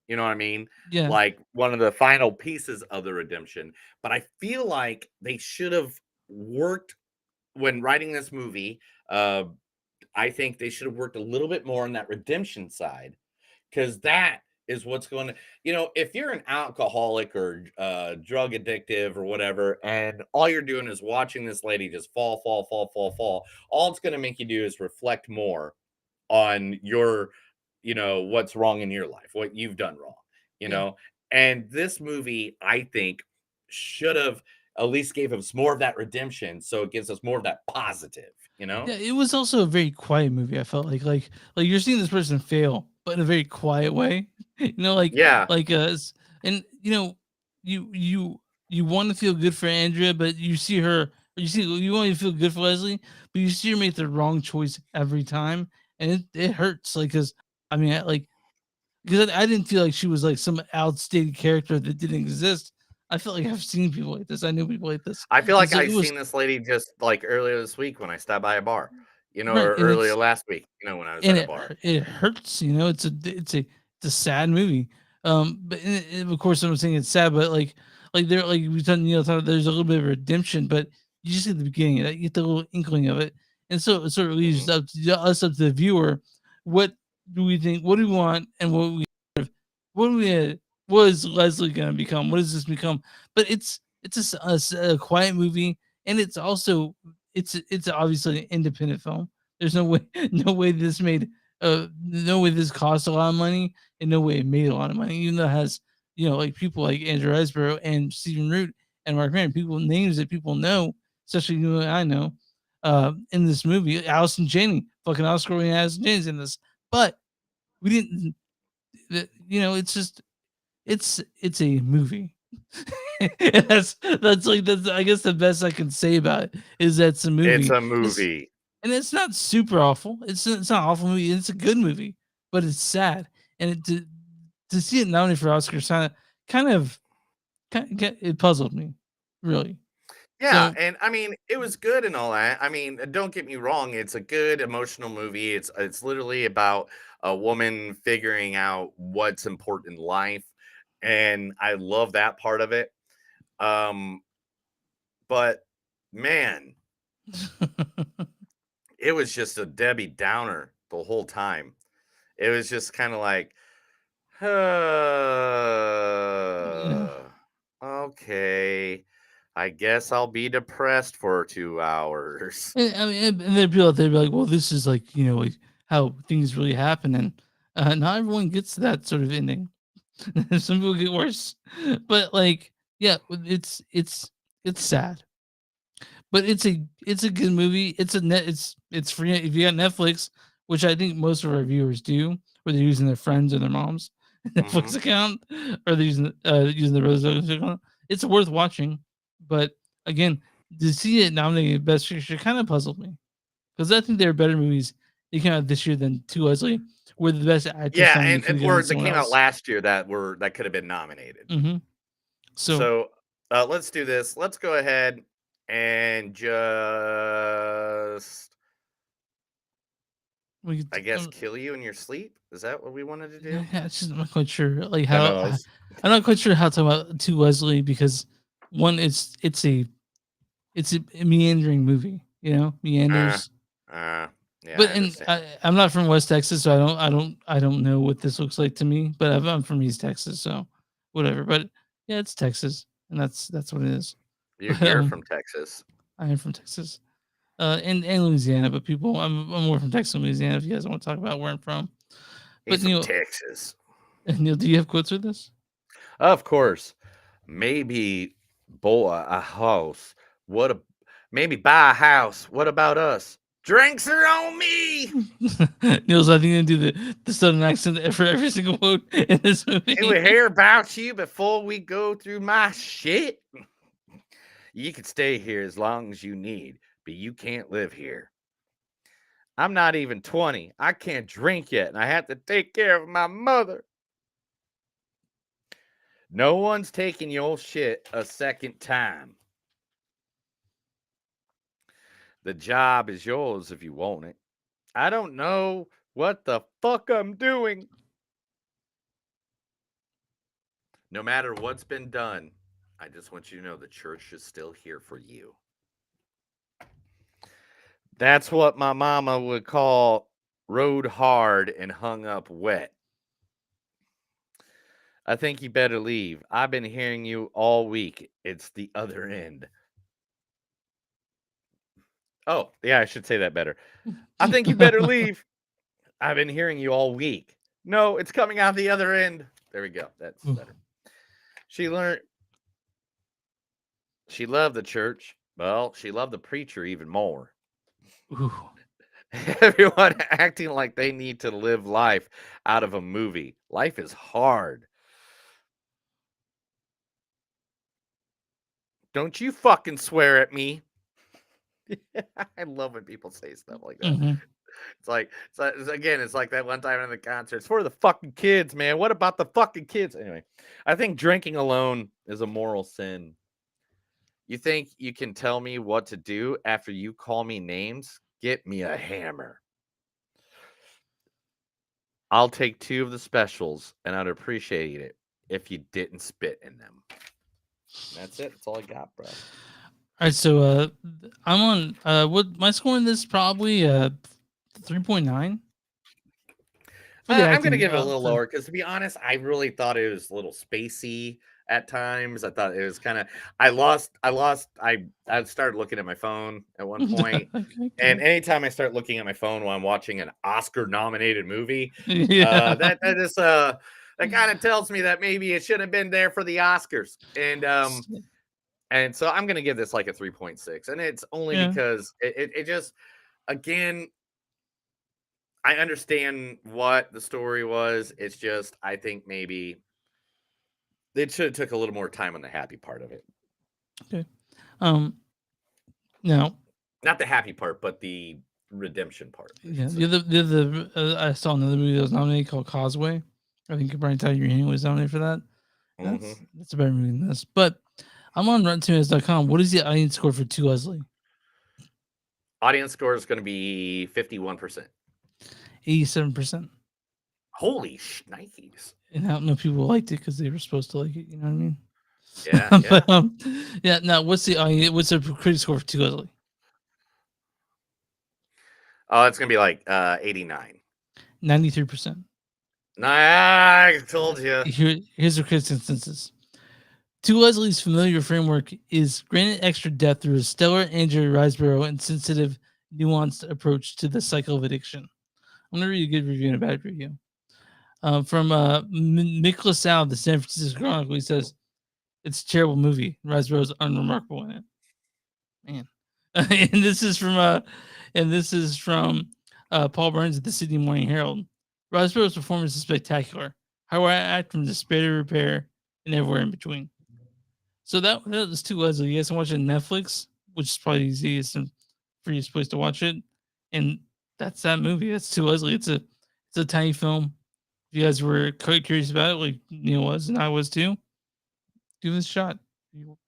You know what I mean? Yeah. Like one of the final pieces of the redemption. But I feel like they should have worked when writing this movie. I think they should have worked a little bit more on that redemption side, because that is what's going to, if you're an alcoholic or drug addictive or whatever, and all you're doing is watching this lady just fall, all it's going to make you do is reflect more on your, what's wrong in your life, what you've done wrong, you know? And this movie, I think, should have at least gave us more of that redemption, so it gives us more of that positive, Yeah, it was also a very quiet movie. I felt like you're seeing this person fail, but in a very quiet way. Yeah. And you want to feel good for Andrea, but you see her, you want to feel good for Leslie, but you see her make the wrong choice every time, and it hurts. Because I didn't feel like she was like some outstated character that didn't exist. I felt like I've seen people like this. I knew people like this. I feel like And so I've it was- seen this lady just like earlier this week when I stopped by a bar, Right, or and earlier it's- last week, when I was and at a bar. it hurts. It's a sad movie. But of course I'm saying it's sad, but like there, like we talked, there's a little bit of redemption, but you just get the beginning of that, you get the little inkling of it, and so it sort of leaves up to the viewer. What do we think? What do we want? And what is Leslie gonna become? What does this become? But it's a quiet movie, and it's also it's obviously an independent film. There's no way this made no way this cost a lot of money, and no way it made a lot of money. Even though it has like people like Andrew Riseborough and Stephen Root and Mark Maron, names that people know, especially you and I know. In this movie, Allison Janney, fucking Oscar-winning Allison Janney's in this, but we didn't. It's just it's a movie. And that's I guess the best I can say about it is that it's a movie. It's a movie. And it's not super awful. It's not an awful movie. It's a good movie, but it's sad. And to see it nominated for Oscars kind of it puzzled me, really. Yeah, So- and I mean, it was good and all that. I mean, don't get me wrong, it's a good emotional movie. It's literally about a woman figuring out what's important in life, and I love that part of it. But man, it was just a Debbie Downer the whole time. It was just kind of like, okay, I guess I'll be depressed for 2 hours. And, I mean, and there are people out there be like, well, this is like like how things really happen, and not everyone gets that sort of ending. Some people get worse, but it's sad, but it's a good movie. It's free if you got Netflix, which I think most of our viewers do, or they're using their friends or their mom's Netflix account, or they're using the Rose account. It's worth watching, but again, to see it nominated Best Picture kind of puzzled me, because I think there are better movies that came out this year than To Leslie, where the best actress. Yeah, nominee and could've and gone to words that someone came out else. last year that could have been nominated. Mm-hmm. So let's do this. Let's go ahead and just, We could, I guess, kill you in your sleep. Is that what we wanted to do? yeah, it's just I'm not quite sure I know, it's- I'm not quite sure how to talk about To Leslie, because one, it's a meandering movie, meanders. Yeah, But I and understand. I'm not from West Texas, so I don't know what this looks like to me. But I'm from East Texas, so whatever. But yeah, it's Texas, and that's what it is. You're from Texas. I am from Texas, and Louisiana. But people, I'm more from Texas and Louisiana. If you guys want to talk about where I'm from, but He's from Texas. Neil, do you have quotes for this? Of course. Maybe boy a house. Maybe buy a house. What about us? Drinks are on me. Neil's I think gonna do the southern accent for every single quote in this movie. Can we hear about you before we go through my shit? You can stay here as long as you need, but you can't live here. I'm not even 20. I can't drink yet, and I have to take care of my mother. No one's taking your shit a second time. The job is yours if you want it. I don't know what the fuck I'm doing. No matter what's been done, I just want you to know the church is still here for you. That's what my mama would call rode hard and hung up wet. I think you better leave. I've been hearing you all week. It's the other end. Oh, yeah, I should say that better. I think you better leave. I've been hearing you all week. No, it's coming out the other end. There we go. That's better. She loved the church. Well, she loved the preacher even more. Ooh. Everyone acting like they need to live life out of a movie. Life is hard. Don't you fucking swear at me. I love when people say stuff like that. Mm-hmm. It's like that one time in the concert. It's for the fucking kids, man. What about the fucking kids? Anyway, I think drinking alone is a moral sin. You think you can tell me what to do after you call me names? Get me a hammer. I'll take 2 of the specials, and I'd appreciate it if you didn't spit in them. That's it. That's all I got, bro. All right, so I'm on what my score in this probably 3.9. I'm gonna give it a little lower because, to be honest, I really thought it was a little spacey at times. I thought it was kind of. I started looking at my phone at one point, and anytime I start looking at my phone while I'm watching an Oscar-nominated movie, that just that kind of tells me that maybe it should have been there for the Oscars. And so I'm gonna give this like a 3.6, and it's only because it just, again, I understand what the story was. It's just, I think maybe they should have took a little more time on the happy part of it. Okay. Now, not the happy part, but the redemption part. Yeah. The other I saw another movie that was nominated called Causeway. I think Brian Tyler Union was nominated for that. That's a better movie than this. But I'm on RottenTomatoes.com. What is the audience score for To Leslie? Audience score is going to be 51%. 87%. Holy shnikes. And I don't know if people liked it because they were supposed to like it. You know what I mean? Yeah. But, now, what's the critic score for To Leslie? Oh, it's going to be like 89. 93%. I told you. Here's the critic's consensus. To Leslie's familiar framework is granted extra depth through a stellar Andrew Riseborough and sensitive, nuanced approach to the cycle of addiction. I'm going to read a good review and a bad review. From Mick LaSalle of the San Francisco Chronicle, he says, it's a terrible movie. Riseborough's unremarkable in it. Man. and this is from Paul Burns at the Sydney Morning Herald. Riseborough's performance is spectacular. How I act from despair to repair and everywhere in between. So that was To Leslie. You guys can watch it on Netflix, which is probably the easiest and freest place to watch it. And that's that movie. That's To Leslie. It's a tiny film. If you guys were quite curious about it, like Neil was and I was too, give it a shot.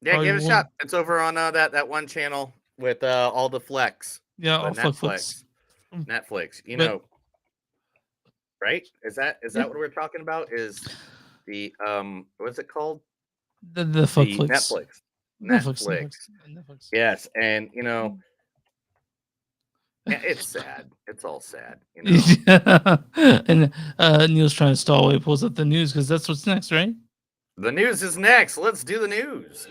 Yeah, give it a shot. It's over on that one channel with all the flex. Yeah, all Netflix. Netflix. You know, right? Is that what we're talking about? Is the what's it called? The Netflix. Netflix. Yes, and you know, Yeah, it's sad. It's all sad. You know? And Neil's trying to stall while he pulls up the news because that's what's next, right? The news is next. Let's do the news.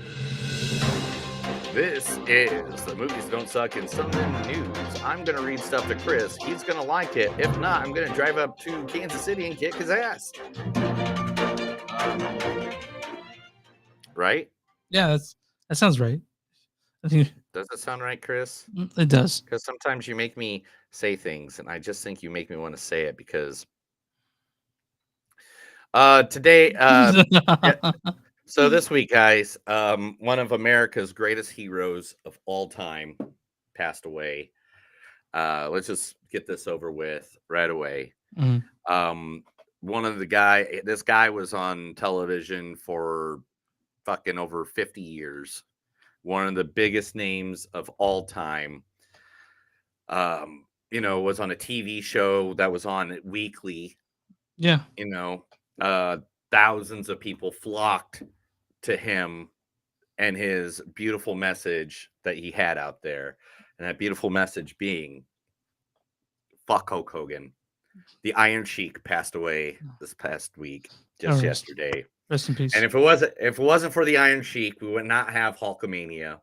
This is the Movies Don't Suck in some news. I'm going to read stuff to Chris. He's going to like it. If not, I'm going to drive up to Kansas City and kick his ass. Right? Yeah, that sounds right. I think Does it sound right, Chris? it does. Because sometimes you make me say things, and I just think you make me want to say it because today, so this week, guys, one of America's greatest heroes of all time passed away. Let's just get this over with right away. Mhm. This guy was on television for fucking over 50 years. One of the biggest names of all time. Was on a TV show that was on weekly. Yeah. Thousands of people flocked to him and his beautiful message that he had out there. And that beautiful message being, fuck Hulk Hogan. The Iron Sheik passed away this past week, just yesterday. Rest in peace. And if it wasn't for the Iron Sheik, we would not have Hulkamania.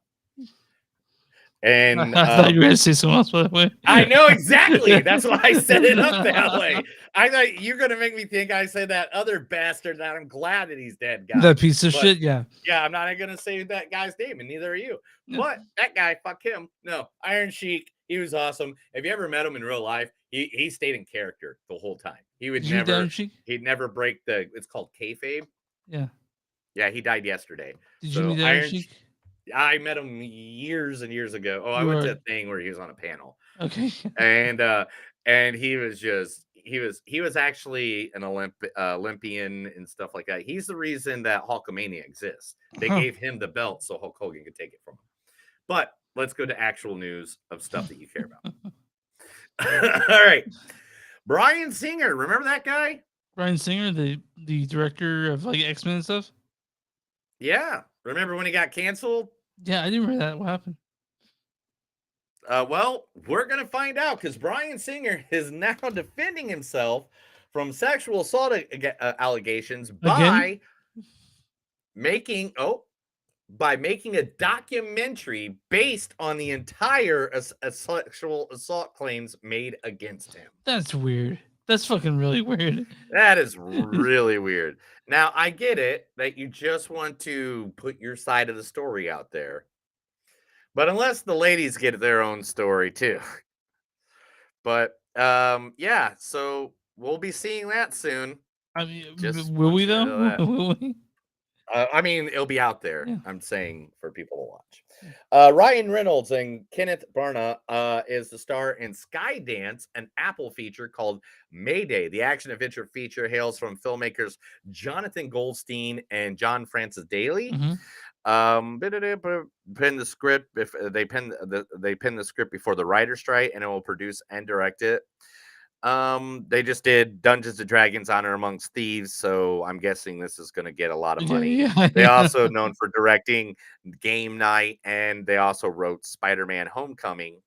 And I thought you were going to say something else, by the way. I know exactly. That's why I set it up that way. I thought you're going to make me think I said that other bastard that I'm glad that he's dead, guy. That piece of But, shit, yeah. Yeah, I'm not going to say that guy's name, and neither are you. But that guy, fuck him. No, Iron Sheik, he was awesome. Have you ever met him in real life? He stayed in character the whole time. He would Did you meet Iron Sheik? he'd never break it's called kayfabe. Yeah. Yeah, he died yesterday. Did you meet Iron Sheik? I met him years and years ago. Oh, I You went to were- a thing where he was on a panel. Okay. And he was actually an Olympian and stuff like that. He's the reason that Hulkamania exists. They Huh. gave him the belt so Hulk Hogan could take it from him. But let's go to actual news of stuff that you care about. All right. Bryan Singer, remember that guy? Bryan Singer, the director of like X-Men and stuff. Yeah. Remember when he got canceled? Yeah, I didn't remember that. What happened? Well, we're going to find out because Bryan Singer is now defending himself from sexual assault allegations by making a documentary based on the entire sexual assault claims made against him. That's weird. That's fucking really weird. That is really weird. Now, I get it that you just want to put your side of the story out there. But unless the ladies get their own story too. But yeah, so we'll be seeing that soon. I mean, Just will we want you to know though? that. Will we? I mean, it'll be out there. Yeah. I'm saying for people to watch. Ryan Reynolds and Kenneth Branagh is the star in Skydance, an Apple feature called Mayday. The action-adventure feature hails from filmmakers Jonathan Goldstein and John Francis Daly. Pen the script if they pen the script before the writer's strike, and it will produce and direct it. They just did Dungeons and Dragons: Honor Amongst Thieves, so I'm guessing this is going to get a lot of money. Yeah. They also known for directing Game Night, and they also wrote Spider-Man: Homecoming.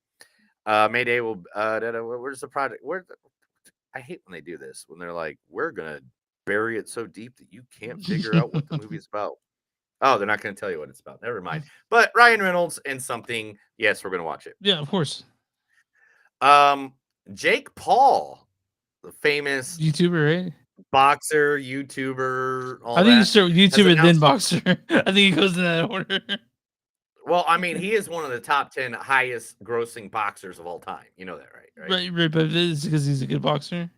Mayday will. Where's the project? I hate when they do this when they're like, "We're gonna bury it so deep that you can't figure out what the movie's about." Oh, they're not going to tell you what it's about. Never mind. But Ryan Reynolds and something. Yes, we're going to watch it. Yeah, of course. Jake Paul, the famous YouTuber, right? boxer, YouTuber. All I think you that, start with has YouTuber then announced- boxer. I think he goes in that order. Well, I mean, he is one of the top 10 highest grossing boxers of all time. You know that, right? Right, but it's because he's a good boxer.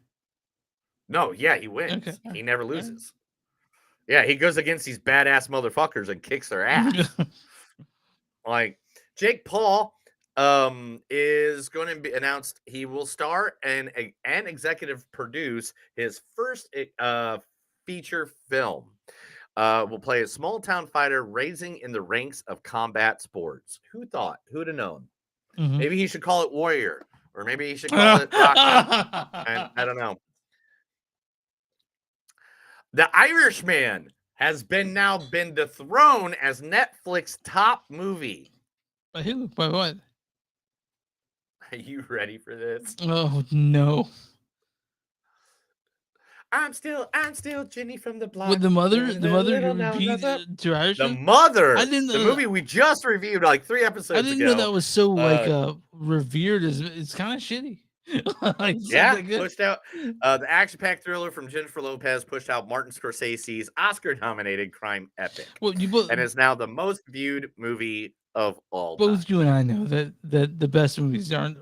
No, yeah, he wins. Okay. He never loses. Yeah, he goes against these badass motherfuckers and kicks their ass. Like Jake Paul is going to be announced. He will star and executive produce his first feature film. Will play a small town fighter raising in the ranks of combat sports. Who thought? Who'd have known? Mhm. Maybe he should call it Warrior, or maybe he should call it Rock. I don't know. The Irishman has now been dethroned as Netflix top movie. By who? By what? Are you ready for this? Oh no. I'm still Jenny from the block. With the mother Little known repeat gossip. to The Irishman? Mother. I didn't The know movie we just reviewed like 3 episodes I didn't ago. know that was so like revered as it's kind of shitty. Like, it's not Yeah, that good. pushed out the action-packed thriller from Jennifer Lopez pushed out Martin Scorsese's Oscar-nominated crime epic, Well, you both, and is now the most viewed movie of all time. both you and I know that the best movies aren't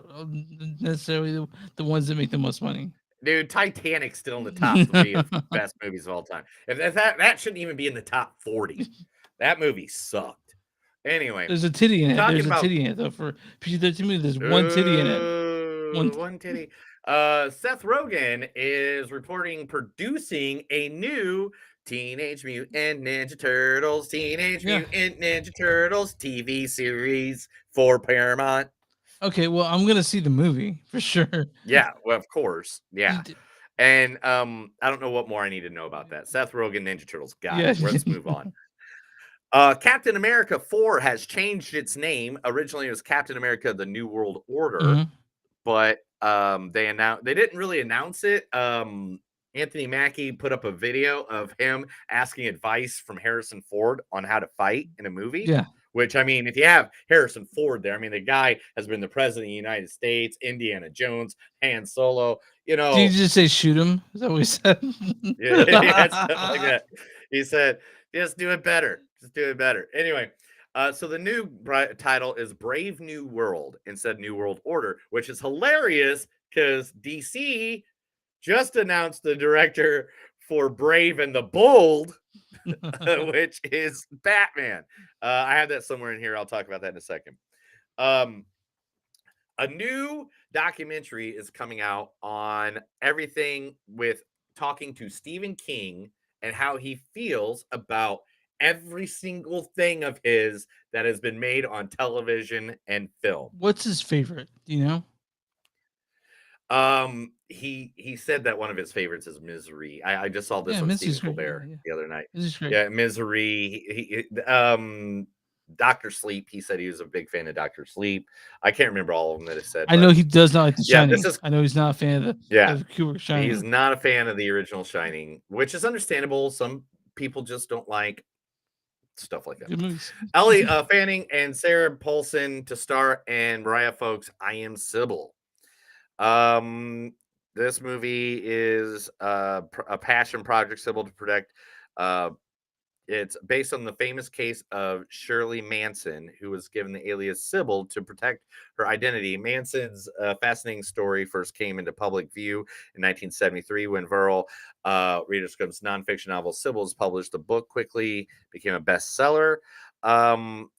necessarily the ones that make the most money. Dude, Titanic's still in the top 3 of best movies of all time. If that shouldn't even be in the top 40. That movie sucked. Anyway, There's a titty in it. talking There's a about- titty in it though. For PG-13 movie, there's one titty in it. One titty. Seth Rogen is reporting producing a new Teenage Mutant Ninja Turtles Mutant Ninja Turtles TV series for Paramount. Okay, well, I'm gonna see the movie for sure. Yeah, well, of course. Yeah. And I don't know what more I need to know about that. Seth Rogen Ninja Turtles. Got it. Yeah. Let's move on. Captain America 4 has changed its name. Originally, it was Captain America: The New World Order, Mhm. but they didn't really announce it. Anthony Mackie put up a video of him asking advice from Harrison Ford on how to fight in a movie. Yeah. Which, I mean, if you have Harrison Ford there, I mean, the guy has been the president of the United States, Indiana Jones, Han Solo, you know. Did you just say shoot him? Is that what he said? Yeah, stuff like that. He said, just do it better. Just do it better. Anyway, so the new title is Brave New World instead of New World Order, which is hilarious because DC just announced the director for Brave and the Bold, which is Batman. I have that somewhere in here. I'll talk about that in a second. A new documentary is coming out on everything with talking to Stephen King and how he feels about every single thing of his that has been made on television and film. What's his favorite? Do you know? He said that one of his favorites is Misery. I just saw this Yeah, on Misery's Stephen great. Colbert the other night. This is great. Yeah, Misery. Dr. Sleep. He said he was a big fan of Dr. Sleep. I can't remember all of them that it said. I know but- he does not like The Yeah, Shining. this is- I know he's not a fan of the Yeah, of Kubrick Shining. He's not a fan of the original Shining, which is understandable. Some people just don't like stuff like that. Good movies. Ellie Fanning and Sarah Paulson to star, and Mariah Folks, I Am Sybil. This movie is a passion project Sybil to protect. It's based on the famous case of Shirley Manson, who was given the alias Sybil to protect her identity. Manson's fascinating story first came into public view in 1973 when Verl Readerscope's nonfiction novel Sybil's published. The book quickly became a bestseller.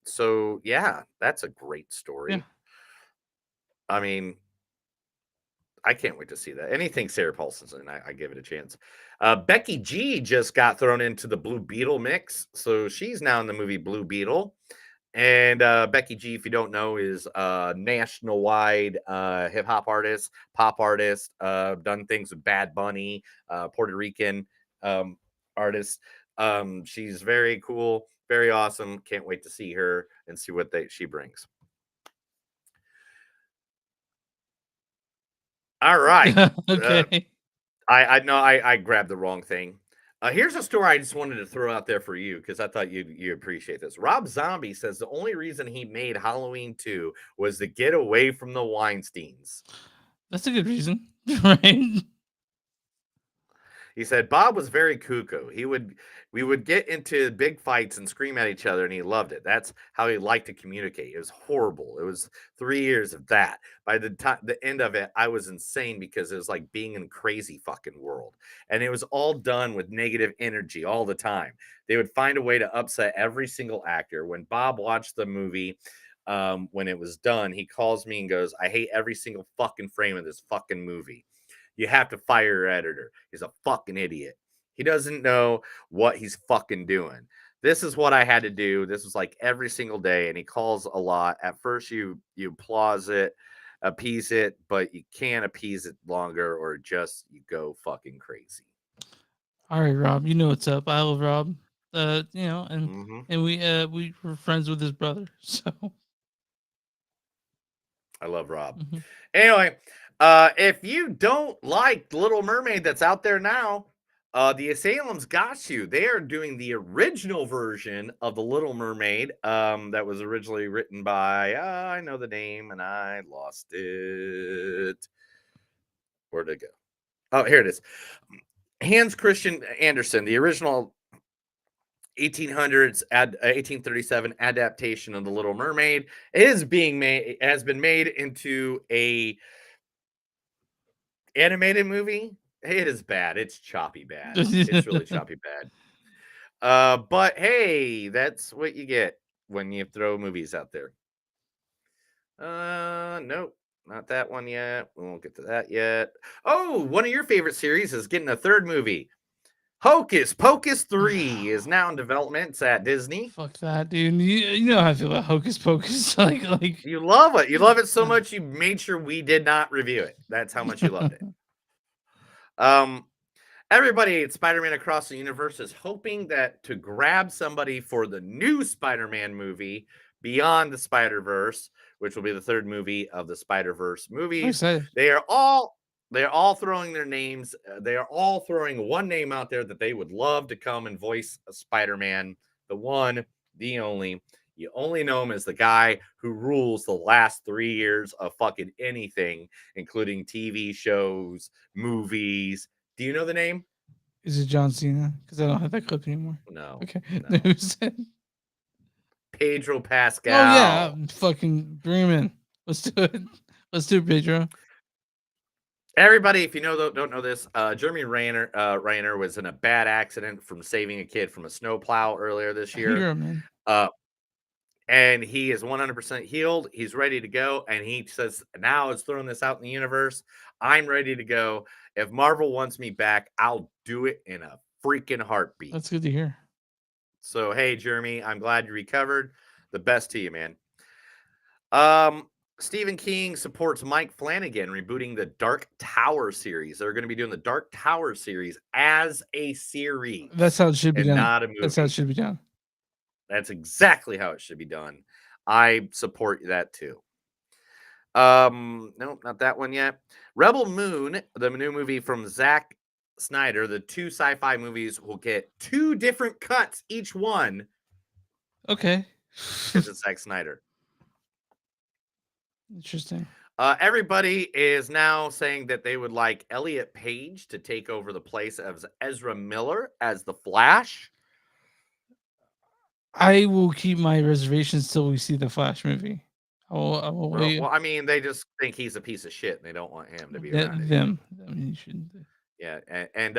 So, yeah, that's a great story. Yeah. I mean, I can't wait to see that. Anything Sarah Paulson's in, I give it a chance. Becky G just got thrown into the Blue Beetle mix, so she's now in the movie Blue Beetle. And Becky G, if you don't know, is a national-wide hip hop artist, pop artist. Done things with Bad Bunny, Puerto Rican artist. She's very cool, very awesome. Can't wait to see her and see what she brings. All right. Okay. I know I grabbed the wrong thing. Here's a story I just wanted to throw out there for you because I thought you appreciate this. Rob Zombie says the only reason he made Halloween 2 was to get away from the Weinsteins. That's a good reason, right? He said Bob was very cuckoo. We would get into big fights and scream at each other, and he loved it. That's how he liked to communicate. It was horrible. It was 3 years of that. By the end of it, I was insane because it was like being in a crazy fucking world, and it was all done with negative energy all the time. They would find a way to upset every single actor. When Bob watched the movie, when it was done, he calls me and goes, "I hate every single fucking frame of this fucking movie. You have to fire your editor. He's a fucking idiot. He doesn't know what he's fucking doing. This is what I had to do. This was like every single day." And he calls a lot. At first, you appease it, but you can't appease it longer, or just you go fucking crazy. All right, Rob. You know what's up. I love Rob. And we were friends with his brother. So I love Rob. Mhm. Anyway, if you don't like Little Mermaid that's out there now, the Asylum's got you. They are doing the original version of the Little Mermaid that was originally written by, I know the name and I lost it. Where'd it go? Oh, here it is. Hans Christian Andersen, the original 1837 adaptation of the Little Mermaid has been made into a animated movie. It is bad. It's choppy bad. It's really choppy bad. But hey, that's what you get when you throw movies out there. Nope, not that one yet. We won't get to that yet. Oh, one of your favorite series is getting a third movie. Hocus Pocus 3 is now in development. It's at Disney. Fuck that, dude. You know how I feel about Hocus Pocus. like You love it. You love it so much you made sure we did not review it. That's how much you loved it. Everybody at Spider-Man Across the Universe is hoping that to grab somebody for the new Spider-Man movie, Beyond the Spider-Verse, which will be the third movie of the Spider-Verse movies. excited. They're all throwing their names. They are all throwing one name out there that they would love to come and voice a Spider-Man. The one, the only. You only know him as the guy who rules the last 3 years of fucking anything, including TV shows, movies. Do you know the name? Is it John Cena? Because I don't have that clip anymore. No. Okay. No. Who's it? Pedro Pascal. Oh yeah, I'm fucking dreaming. Let's do it. Let's do it, Pedro. Everybody, if you don't know this, Jeremy Renner was in a bad accident from saving a kid from a snowplow earlier this year. Hero, man. And he is 100% healed. He's ready to go. And he says, now it's throwing this out in the universe. I'm ready to go. If Marvel wants me back, I'll do it in a freaking heartbeat. That's good to hear. So, hey, Jeremy, I'm glad you recovered. The best to you, man. Stephen King supports Mike Flanagan rebooting the Dark Tower series. They're going to be doing the Dark Tower series as a series. That's how it should be and done. not a movie. That's how it should be done. That's exactly how it should be done. I support that too. Nope, not that one yet. Rebel Moon, the new movie from Zack Snyder, the two sci-fi movies will get 2 different cuts each one. Okay. Because it's Zack Snyder. Interesting. Everybody is now saying that they would like Elliot Page to take over the place of Ezra Miller as the Flash. I will keep my reservations till we see the Flash movie. I will wait. Well, I mean, they just think he's a piece of shit, and they don't want him to be around. Them. I mean, you shouldn't. Yeah, and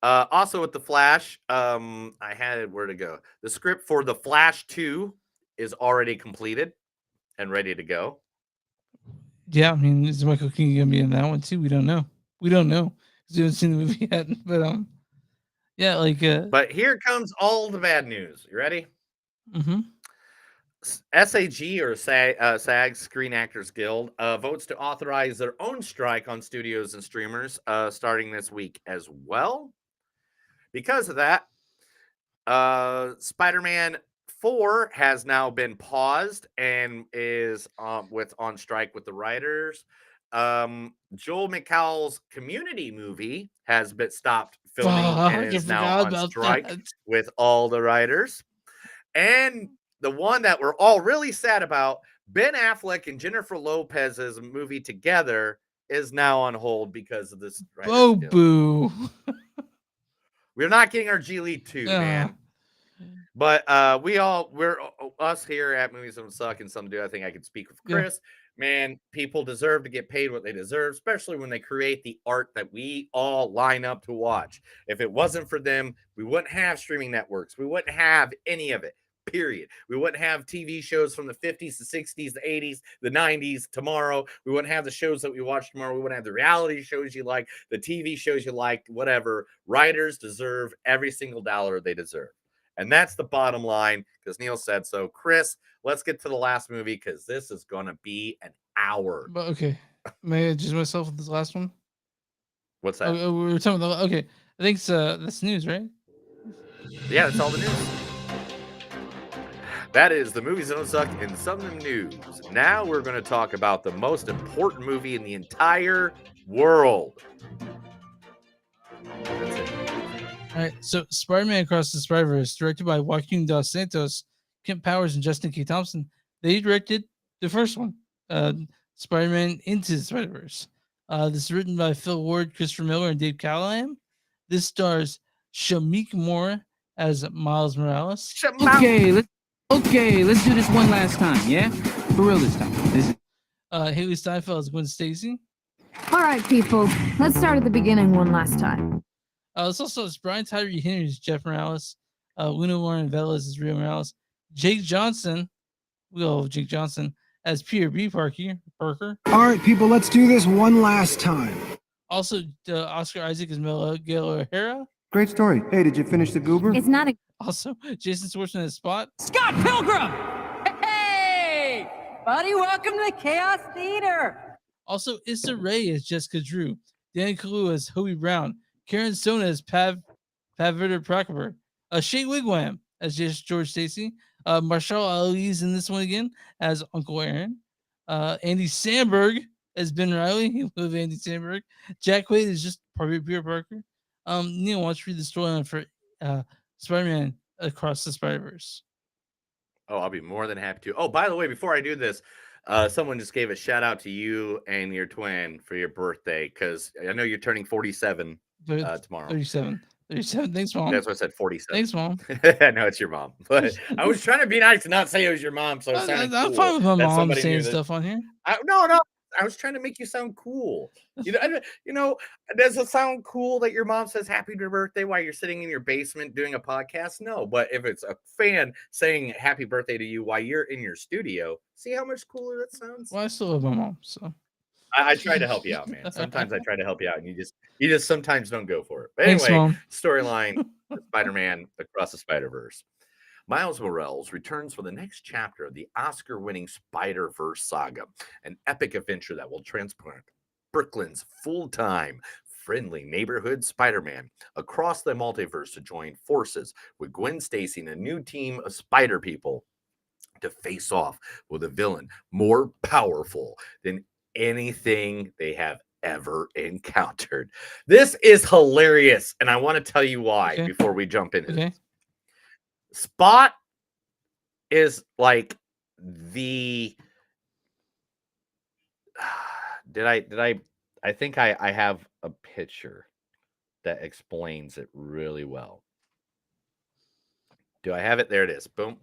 also with the Flash, I had where to go. The script for the Flash 2 is already completed and ready to go. Yeah, I mean, is Michael Keaton gonna be in that one too? We don't know. We don't know because we haven't seen the movie yet. But yeah, like. But here comes all the bad news. You ready? Mm-hmm. SAG or SAG Screen Actors Guild votes to authorize their own strike on studios and streamers starting this week as well. Because of that, Spider-Man 4 has now been paused and is on strike with the writers. Joel McHale's Community movie has been stopped filming and is now on strike with all the writers. And the one that we're all really sad about, Ben Affleck and Jennifer Lopez's movie Together is now on hold because of this. Oh, boo. We're not getting our G League 2, man. But we're us here at Movies Don't Suck and Some Do. I think I could speak with Chris. Yeah. Man, people deserve to get paid what they deserve, especially when they create the art that we all line up to watch. If it wasn't for them, we wouldn't have streaming networks. We wouldn't have any of it. Period. We wouldn't have TV shows from the 50s, the 60s, the 80s, the 90s tomorrow. We wouldn't have the shows that we watch tomorrow. We wouldn't have the reality shows you like, the TV shows you like, whatever. Writers deserve every single dollar they deserve. And that's the bottom line because Neil said so. Chris, let's get to the last movie because this is going to be an hour. But okay. May I adjust myself with this last one? What's that? Oh, we were talking about, okay. I think that's news, right? Yeah, that's all the news. That is the movies that don't suck in some of the news. Now we're going to talk about the most important movie in the entire world. That's it. All right, so Spider-Man Across the Spider-Verse, directed by Joaquin Dos Santos, Kent Powers, and Justin K. Thompson. They directed the first one, Spider-Man Into the Spider-Verse. This is written by Phil Ward, Christopher Miller, and Dave Callahan. This stars Shamik Moore as Miles Morales. Okay, let's do this one last time, yeah? For real this time. This is Haley Steinfeld as Gwen Stacy. All right, people, let's start at the beginning one last time. This also has Brian Tyree Henry as Jeff Morales, Luna Lauren Velez as Rio Morales, Jake Johnson, we all love Jake Johnson, as Peter B. Parker. All right, people, let's do this one last time. Also, Oscar Isaac as Miguel O'Hara. Great story. Hey, did you finish the goober? It's not a. Also, Jason Schwartzman as Spot. Scott Pilgrim! Hey! Buddy, welcome to the Chaos Theater! Also, Issa Rae as Jessica Drew, Danny Kaluuya as Hobie Brown, Karen Sona as Paviter Prakaber, Shea Wigwam as George Stacy, Marshall Ali's in this one again as Uncle Aaron, Andy Samberg as Ben Riley. He love Andy Samberg. Jack Quaid is just Peter Parker. Neil, why don't you read the storyline for Spider-Man Across the Spider-Verse? Oh, I'll be more than happy to. Oh, by the way, before I do this, someone just gave a shout out to you and your twin for your birthday, because I know you're turning 47 tomorrow. 37. Thanks, Mom. That's what I said, 47. Thanks, Mom. I know it's your mom, but I was trying to be nice and not say it was your mom, so it sounded I'm cool fine with my that mom somebody saying knew that- stuff on here. No, I was trying to make you sound cool. Does it sound cool that your mom says happy birthday while you're sitting in your basement doing a podcast? No, but if it's a fan saying happy birthday to you while you're in your studio, see how much cooler that sounds? Well, I still love my mom, so I try to help you out, man. Sometimes I try to help you out, and you just sometimes don't go for it. But Thanks, anyway, Mom. storyline Spider-Man Across the Spider-Verse. Miles Morales returns for the next chapter of the Oscar-winning Spider-Verse saga, an epic adventure that will transport Brooklyn's full-time, friendly neighborhood Spider-Man across the multiverse to join forces with Gwen Stacy and a new team of Spider people to face off with a villain more powerful than anything they have ever encountered. This is hilarious, and I want to tell you why before we jump into this. Spot is like the I think I have a picture that explains it really well. Do I have it? There it is. Boom.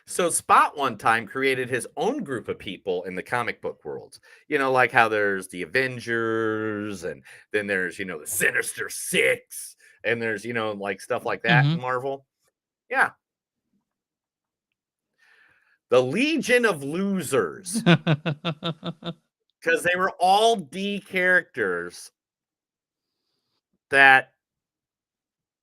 So Spot one time created his own group of people in the comic book world. Like how there's the Avengers, and then there's, the Sinister Six, and there's, like stuff like that in Marvel. Yeah. The Legion of Losers. Because they were all D characters that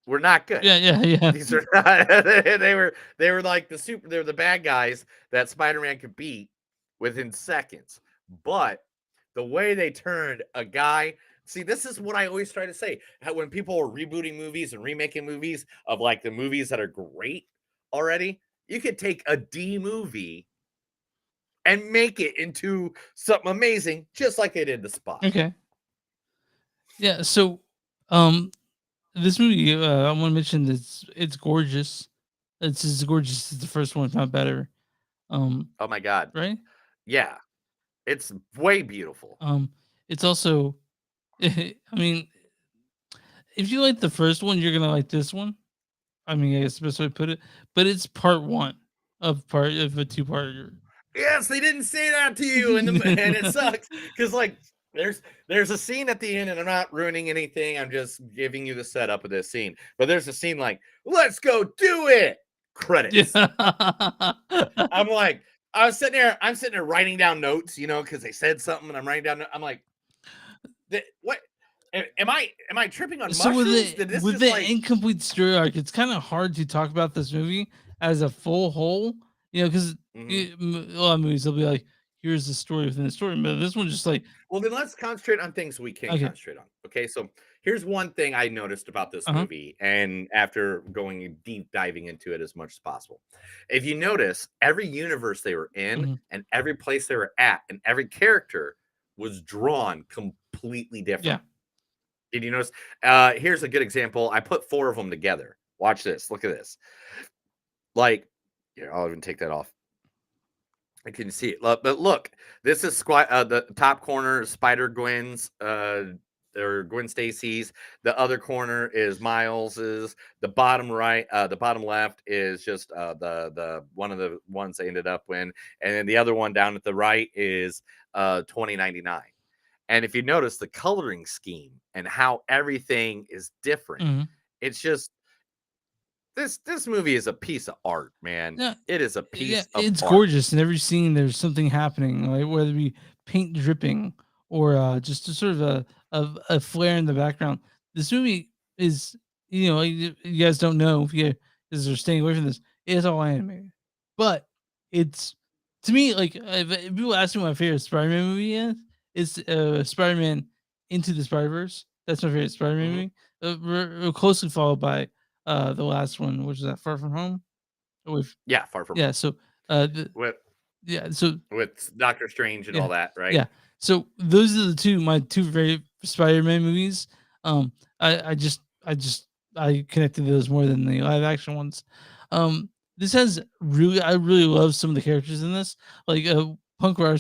were not good. Yeah. These are not, they were like they're the bad guys that Spider-Man could beat within seconds. But the way they turned a guy, see, this is what I always try to say. How when people are rebooting movies and remaking movies of like the movies that are great already, you could take a D movie and make it into something amazing, just like they did the Spot. Okay. Yeah, so this movie, I want to mention that it's gorgeous. It's as gorgeous as the first one, if not better. Oh my God. Right? Yeah. It's way beautiful. It's also, I mean, if you like the first one, you're gonna like this one. I mean, I guess the best way to put it. But it's part one of a two-parter. Yes, they didn't say that to you, and it sucks because like there's a scene at the end, and I'm not ruining anything. I'm just giving you the setup of this scene. But there's a scene like, let's go do it. Credits. Yeah. I'm sitting there writing down notes, because they said something, and I'm writing down. I'm like, what? Am I tripping on So mushrooms? with the incomplete story arc, it's kind of hard to talk about this movie as a full whole, because a lot of movies they'll be like, here's the story within the story, but this one just like, well, then let's concentrate on things we can concentrate on. Okay, so Here's one thing I noticed about this Uh-huh. movie, and after going deep diving into it as much as possible, if you notice, every universe they were in Mhm. and every place they were at and every character was drawn completely different. Yeah. Did you notice? Here's a good example. I put 4 of them together. Watch this. Look at this. Like, here, I'll even take that off. I can see it. But look, this is the top corner is Spider Gwen's, or Gwen Stacy's. The other corner is Miles's. The bottom right, the bottom left is just the one of the ones they ended up in, and then the other one down at the right is 2099. And if you notice the coloring scheme and how everything is different, Mhm. it's just this movie is a piece of art, man. Yeah, It is a piece yeah, of it's art. gorgeous. In every scene, there's something happening, like whether it be paint dripping or just a sort of a flare in the background. This movie is, like, you guys don't know if you guys are staying away from this. It's all animated, but it's, to me, like, if people ask me what my favorite Spider-Man movie is, it's Spider-Man Into the Spider-Verse. That's my favorite Spider-Man Mhm. movie. We're closely followed by the last one, which is that Far From Home. With Yeah, Far From yeah, Home. so With so Doctor Strange and yeah, all that, right? yeah. So those are my two favorite Spider-Man movies. I connected those more than the live action ones. This has really I really love some of the characters in this. Like Punk Rock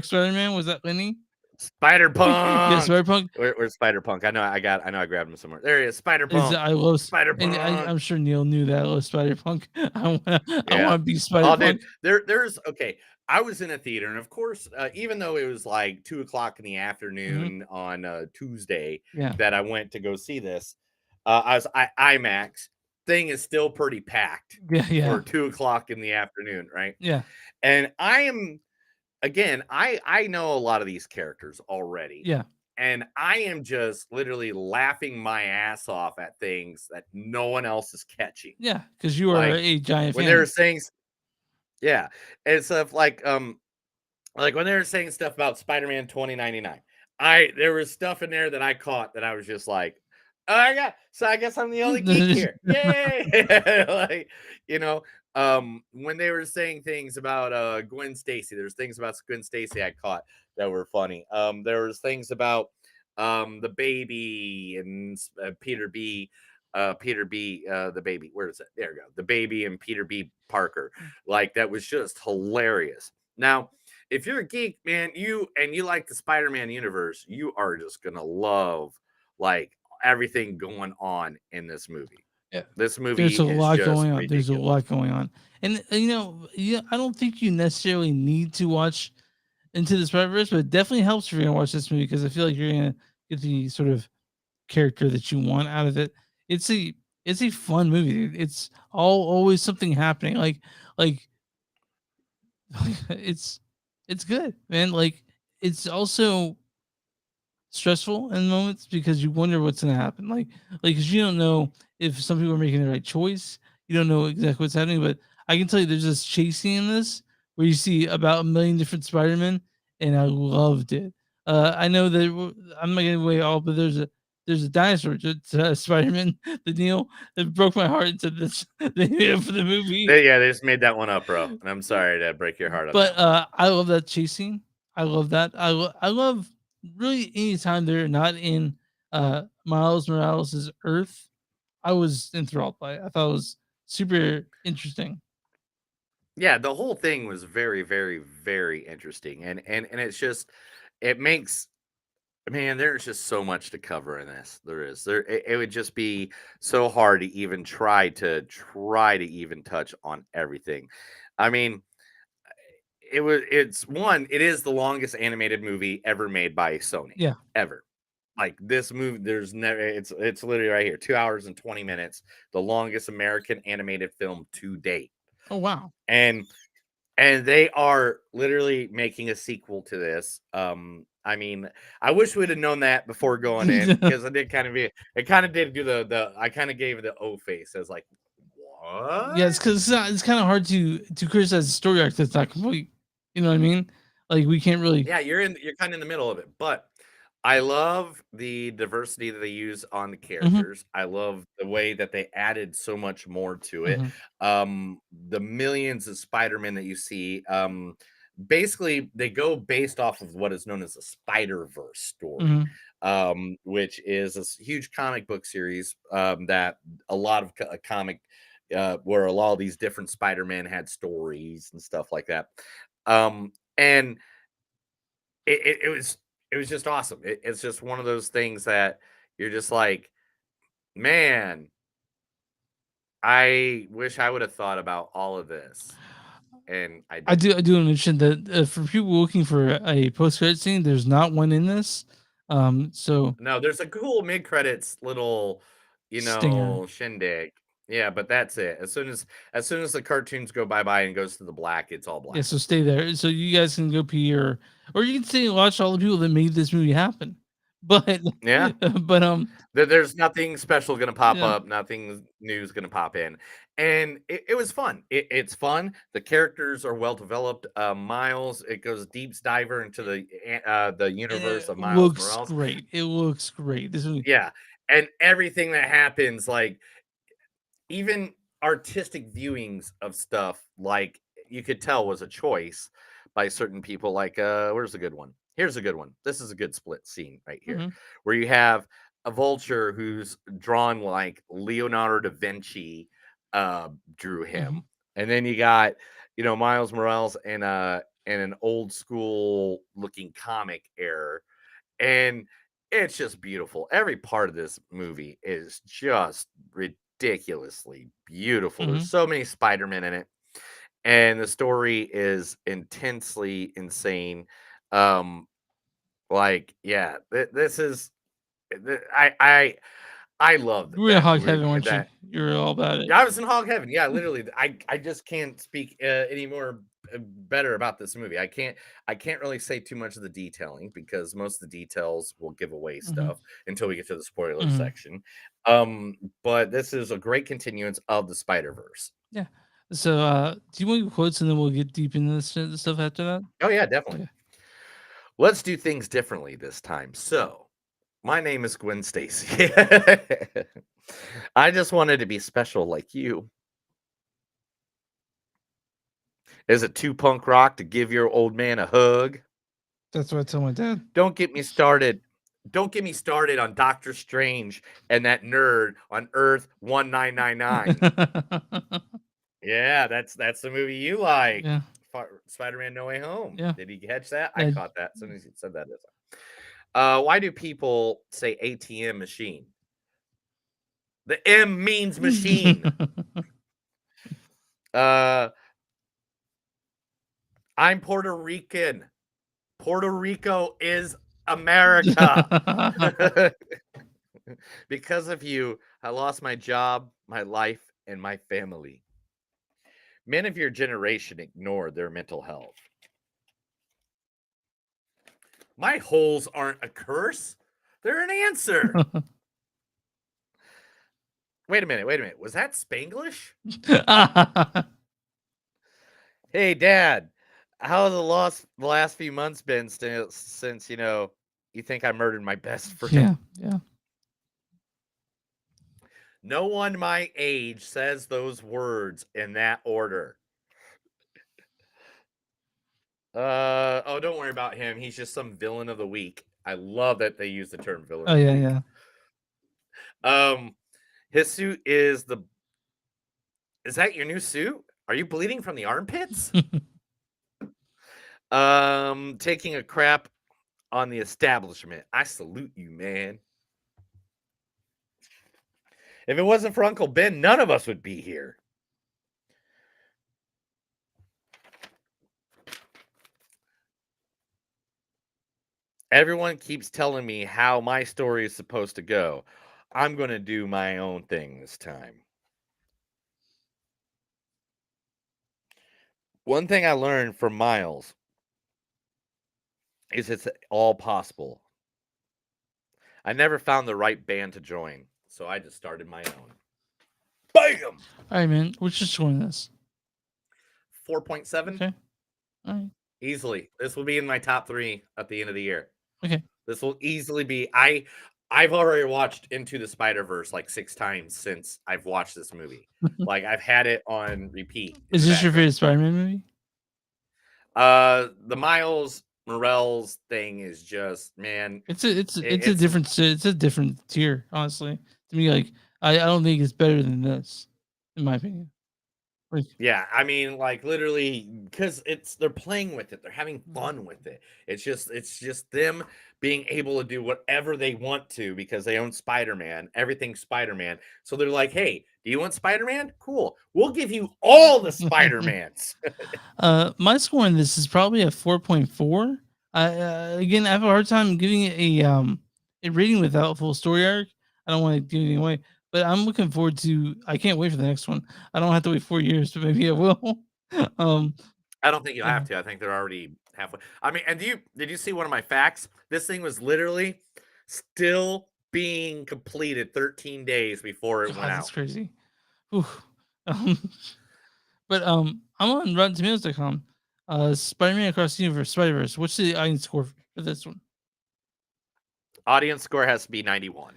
Spider-Man, was that Lenny? Spider Yeah, Punk. Spider-Punk. Where's Spider Punk? I know I grabbed him somewhere. There he is, Spider Punk. I love Spider and Punk. I'm sure Neil knew that I love Spider-Punk. I Yeah. want to be Oh, Spider-Punk. dude, there's okay. I was in a theater, and of course, even though it was like 2 o'clock in the afternoon on Tuesday Yeah. that I went to go see this, IMAX. Thing is still pretty packed Yeah. for 2 o'clock in the afternoon, right? Yeah. And I am, again, I know a lot of these characters already. Yeah. And I am just literally laughing my ass off at things that no one else is catching. Yeah, because you are Like, a giant when fan. they were saying, yeah, and stuff like when they were saying stuff about Spider-Man 2099, there was stuff in there that I caught that I was just like, oh my god, so I guess I'm the only geek here. Yay! Like, when they were saying things about Gwen Stacy, there's things about Gwen Stacy I caught that were funny. There was things about the baby and Peter B, the baby. Where is it? There we go. The baby and Peter B. Parker. Like, that was just hilarious. Now, if you're a geek, man, you like the Spider-Man universe, you are just gonna love like everything going on in this movie. Yeah. This movie There's a is lot just going on. ridiculous. There's a lot going on. And I don't think you necessarily need to watch Into the Spider-Verse, but it definitely helps if you're gonna watch this movie, because I feel like you're gonna get the sort of character that you want out of it. It's a fun movie. It's always something happening. Like it's good, man. Like, it's also stressful in moments because you wonder what's gonna happen. Like, because you don't know if some people are making the right choice. You don't know exactly what's happening, but I can tell you there's this chase scene in this where you see about 1 million different Spider-Men, and I loved it. I know that I'm not giving away all, but there's a dinosaur Spider-Man, the Neil, that broke my heart and said this they made it for the movie. They just made that one up, bro. And I'm sorry to break your heart. But I love that chase scene. I love that. I love really anytime they're not in Miles Morales' Earth. I was enthralled by it. I thought it was super interesting. Yeah, the whole thing was very, very, very interesting, and it's just, it makes, man, there's just so much to cover in this. It would just be so hard to even try to even touch on everything. I mean, it is the longest animated movie ever made by Sony. Yeah. Ever. Like, this movie, it's literally right here, 2 hours and 20 minutes, the longest American animated film to date. Oh wow. And they are literally making a sequel to this. I mean, I wish we'd have known that before going in, because I did kind of do I kind of gave the O face as like, what? Yeah, it's because it's kind of hard to criticize a story arc that's not complete. You know what I mean? Like, we can't really. Yeah, you're kind of in the middle of it, but I love the diversity that they use on the characters. I love the way that they added so much more to it. The millions of Spider-Man that you see, basically they go based off of what is known as a Spider-Verse story, which is this huge comic book series that a lot of comic where a lot of these different Spider-Man had stories and stuff like that. And it was just awesome. It's just one of those things that you're just like, man, I wish I would have thought about all of this. And I do mention that for people looking for a post-credit scene, there's not one in this. So no, there's a cool mid-credits little, Stinger. shindig. Yeah, but that's it. As soon as the cartoons go bye-bye and goes to the black, it's all black. yeah, so stay there. So you guys can go pee or you can stay and watch all the people that made this movie happen. But Yeah. but There's nothing special gonna pop Yeah. up, nothing new is gonna pop in. And it was fun. It's fun. The characters are well developed. Miles, it goes deep diver into the universe of Miles looks Morales. great. It looks great. This movie. Yeah. And everything that happens, like even artistic viewings of stuff, like you could tell was a choice by certain people. Like, where's a good one? Here's a good one. This is a good split scene right here, where you have a vulture who's drawn like Leonardo da Vinci drew him, and then you got Miles Morales and an old school looking comic error, and it's just beautiful. Every part of this movie is just ridiculously beautiful. There's so many Spider-Men in it, and the story is intensely insane. This is I love You were in that hog movie, heaven, weren't you? that- You were all about it. Yeah, I was in hog heaven. Yeah, literally. I just can't speak any more better about this movie. I can't really say too much of the detailing because most of the details will give away stuff until we get to the spoiler section. But this is a great continuance of the Spider-Verse. Yeah. So do you want your quotes and then we'll get deep into this stuff after that? Oh yeah, definitely. Let's do things differently this time. So, my name is Gwen Stacy. I just wanted to be special like you. Is it too punk rock to give your old man a hug? That's what I tell my dad. Don't get me started. Don't get me started on Doctor Strange and that nerd on Earth 1999. Yeah, that's the movie you like. Yeah. Spider-Man No Way Home. Yeah. Did he catch that? Yeah. I caught that as soon as he said that. Why do people say ATM machine? The M means machine. I'm Puerto Rican. Puerto Rico is America. Because of you, I lost my job, my life, and my family. Men of your generation ignore their mental health. My holes aren't a curse. They're an answer. Wait a minute. Was that Spanglish? Hey, Dad. How have the last few months been since you think I murdered my best friend? Yeah. No one my age says those words in that order. Don't worry about him. He's just some villain of the week. I love that they use the term villain. Oh yeah. His suit is that your new suit? Are you bleeding from the armpits? Taking a crap on the establishment. I salute you, man. If it wasn't for Uncle Ben, none of us would be here. Everyone keeps telling me how my story is supposed to go. I'm going to do my own thing this time. One thing I learned from Miles is it's all possible. I never found the right band to join, so I just started my own. Bam! All right, man. We're just scoring this. 4.7. Okay. All right. Easily. This will be in my top 3 at the end of the year. Okay. This will easily be. I've already watched Into the Spider-Verse like 6 times since I've watched this movie. Like I've had it on repeat. in Is the this your background. favorite Spider-Man movie? The Miles Morales thing is just, man. It's a different tier, honestly. To me, like I don't think it's better than this, in my opinion. Like, Yeah, I mean, like literally, because they're playing with it, they're having fun with it. It's just them being able to do whatever they want to because they own Spider-Man, everything's Spider-Man. So they're like, hey, do you want Spider-Man? Cool, we'll give you all the Spider-Mans. my score on this is probably a 4.4. Again, I have a hard time giving it a rating without full story arc. I don't want to give anything away, but I'm looking forward to. I can't wait for the next one. I don't have to wait 4 years, but maybe I will. I don't think you'll have to. I think they're already halfway. I mean, and did you see one of my facts? This thing was literally still being completed 13 days before it God, went that's out. crazy. Oof. But I'm on RottenTomatoes.com. Spider-Man Across the Universe, Spider-Verse. What's the audience score for this one? Audience score has to be 91.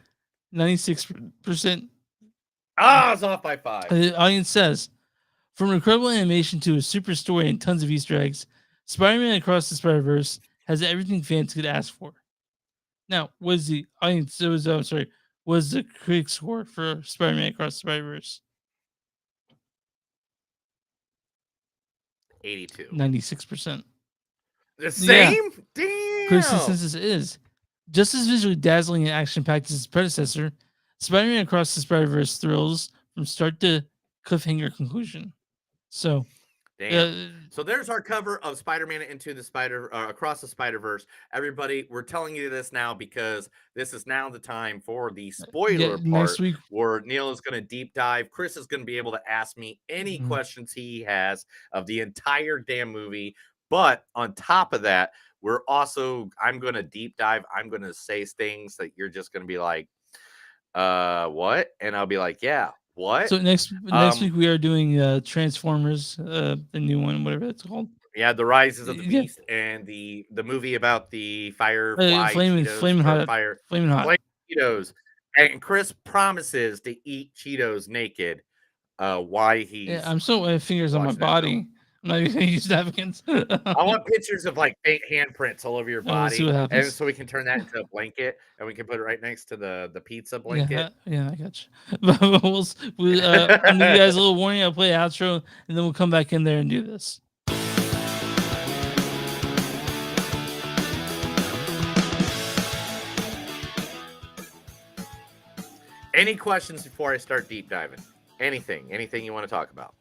96%. Ah, it's off by 5. The audience says, from incredible animation to a super story and tons of Easter eggs, Spider-Man Across the Spider-Verse has everything fans could ask for. Now, was the audience? Was the critic score for Spider-Man Across the Spider-Verse? 82. 96%. The same? Yeah. Damn. Critics' consensus is just as visually dazzling and action-packed as its predecessor. Spider-Man Across the Spider-Verse thrills from start to cliffhanger conclusion. So, So there's our cover of Spider-Man Across the Spider-Verse. Everybody, we're telling you this now because this is now the time for the spoiler part next week where Neil is going to deep dive. Chris is going to be able to ask me any questions he has of the entire damn movie. But on top of that, I'm going to deep dive. I'm going to say things that you're just going to be like, what? And I'll be like, yeah. What? So next week we are doing Transformers, the new one, whatever it's called. Yeah, the Rises of the Beast and the movie about the Firefly Flaming Hot Cheetos. And Chris promises to eat Cheetos naked. Why he's I'm still fingers on my body. I'm not even gonna use napkins. I want pictures of like fake handprints all over your body, see what happens. and so we can turn that into a blanket, and we can put it right next to the pizza blanket. Yeah, I got you. But I'm gonna give you guys a little warning. I'll play an outro, and then we'll come back in there and do this. Any questions before I start deep diving? Anything you want to talk about?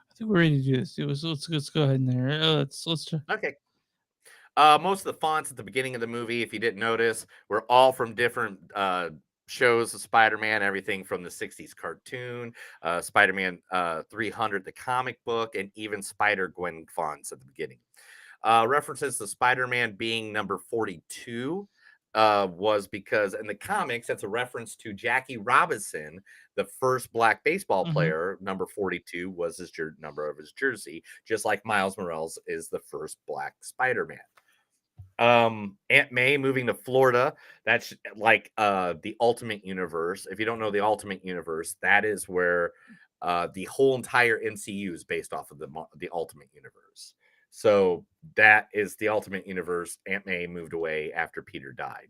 I think we're ready to do this. Let's go ahead in there. Let's try. Okay. Most of the fonts at the beginning of the movie, if you didn't notice, were all from different shows of Spider-Man, everything from the 60s cartoon, Spider-Man 300, the comic book, and even Spider-Gwen fonts at the beginning. References to Spider-Man being number 42 was because in the comics, that's a reference to Jackie Robinson, the first black baseball player. Number 42 was his number of his jersey, just like Miles Morales is the first black Spider-Man. Aunt May moving to Florida, that's like the Ultimate Universe. If you don't know the Ultimate Universe, that is where the whole entire MCU is based off of the Ultimate Universe. So that is the Ultimate Universe. Aunt May moved away after Peter died.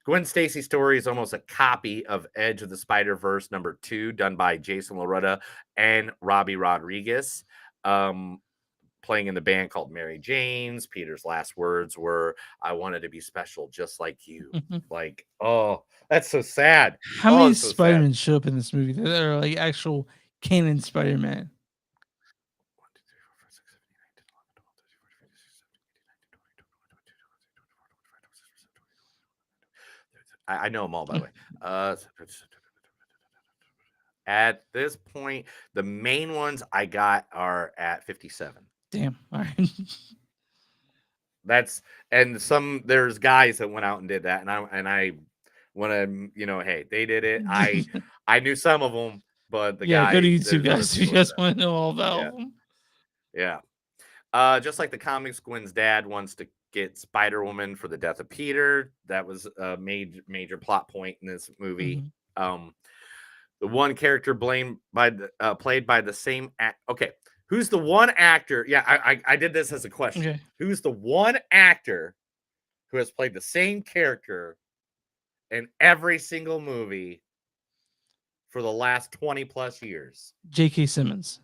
Gwen Stacy's story is almost a copy of Edge of the Spider-Verse #2, done by Jason Loretta and Robbie Rodriguez. Playing in the band called Mary Jane's. Peter's last words were, "I wanted to be special just like you." Like, oh, that's so sad. How many Spider-Man show up in this movie that are like actual canon Spider-Man? I know them all, by the way. At this point, the main ones I got are at 57. Damn. All right. There's guys that went out and did that, and I want to, hey, they did it. I knew some of them, but the Yeah, guy. go to there's YouTube, other guys. If you people guys that- want to know all about Yeah. them. Yeah. Just like the comics, Gwen's dad wants to get Spider-Woman for the death of Peter. That was a major plot point in this movie. The one character played by the same okay. Who's the one actor? Yeah, I did this as a question. Okay. Who's the one actor who has played the same character in every single movie for the last 20 plus years? J.K. Simmons.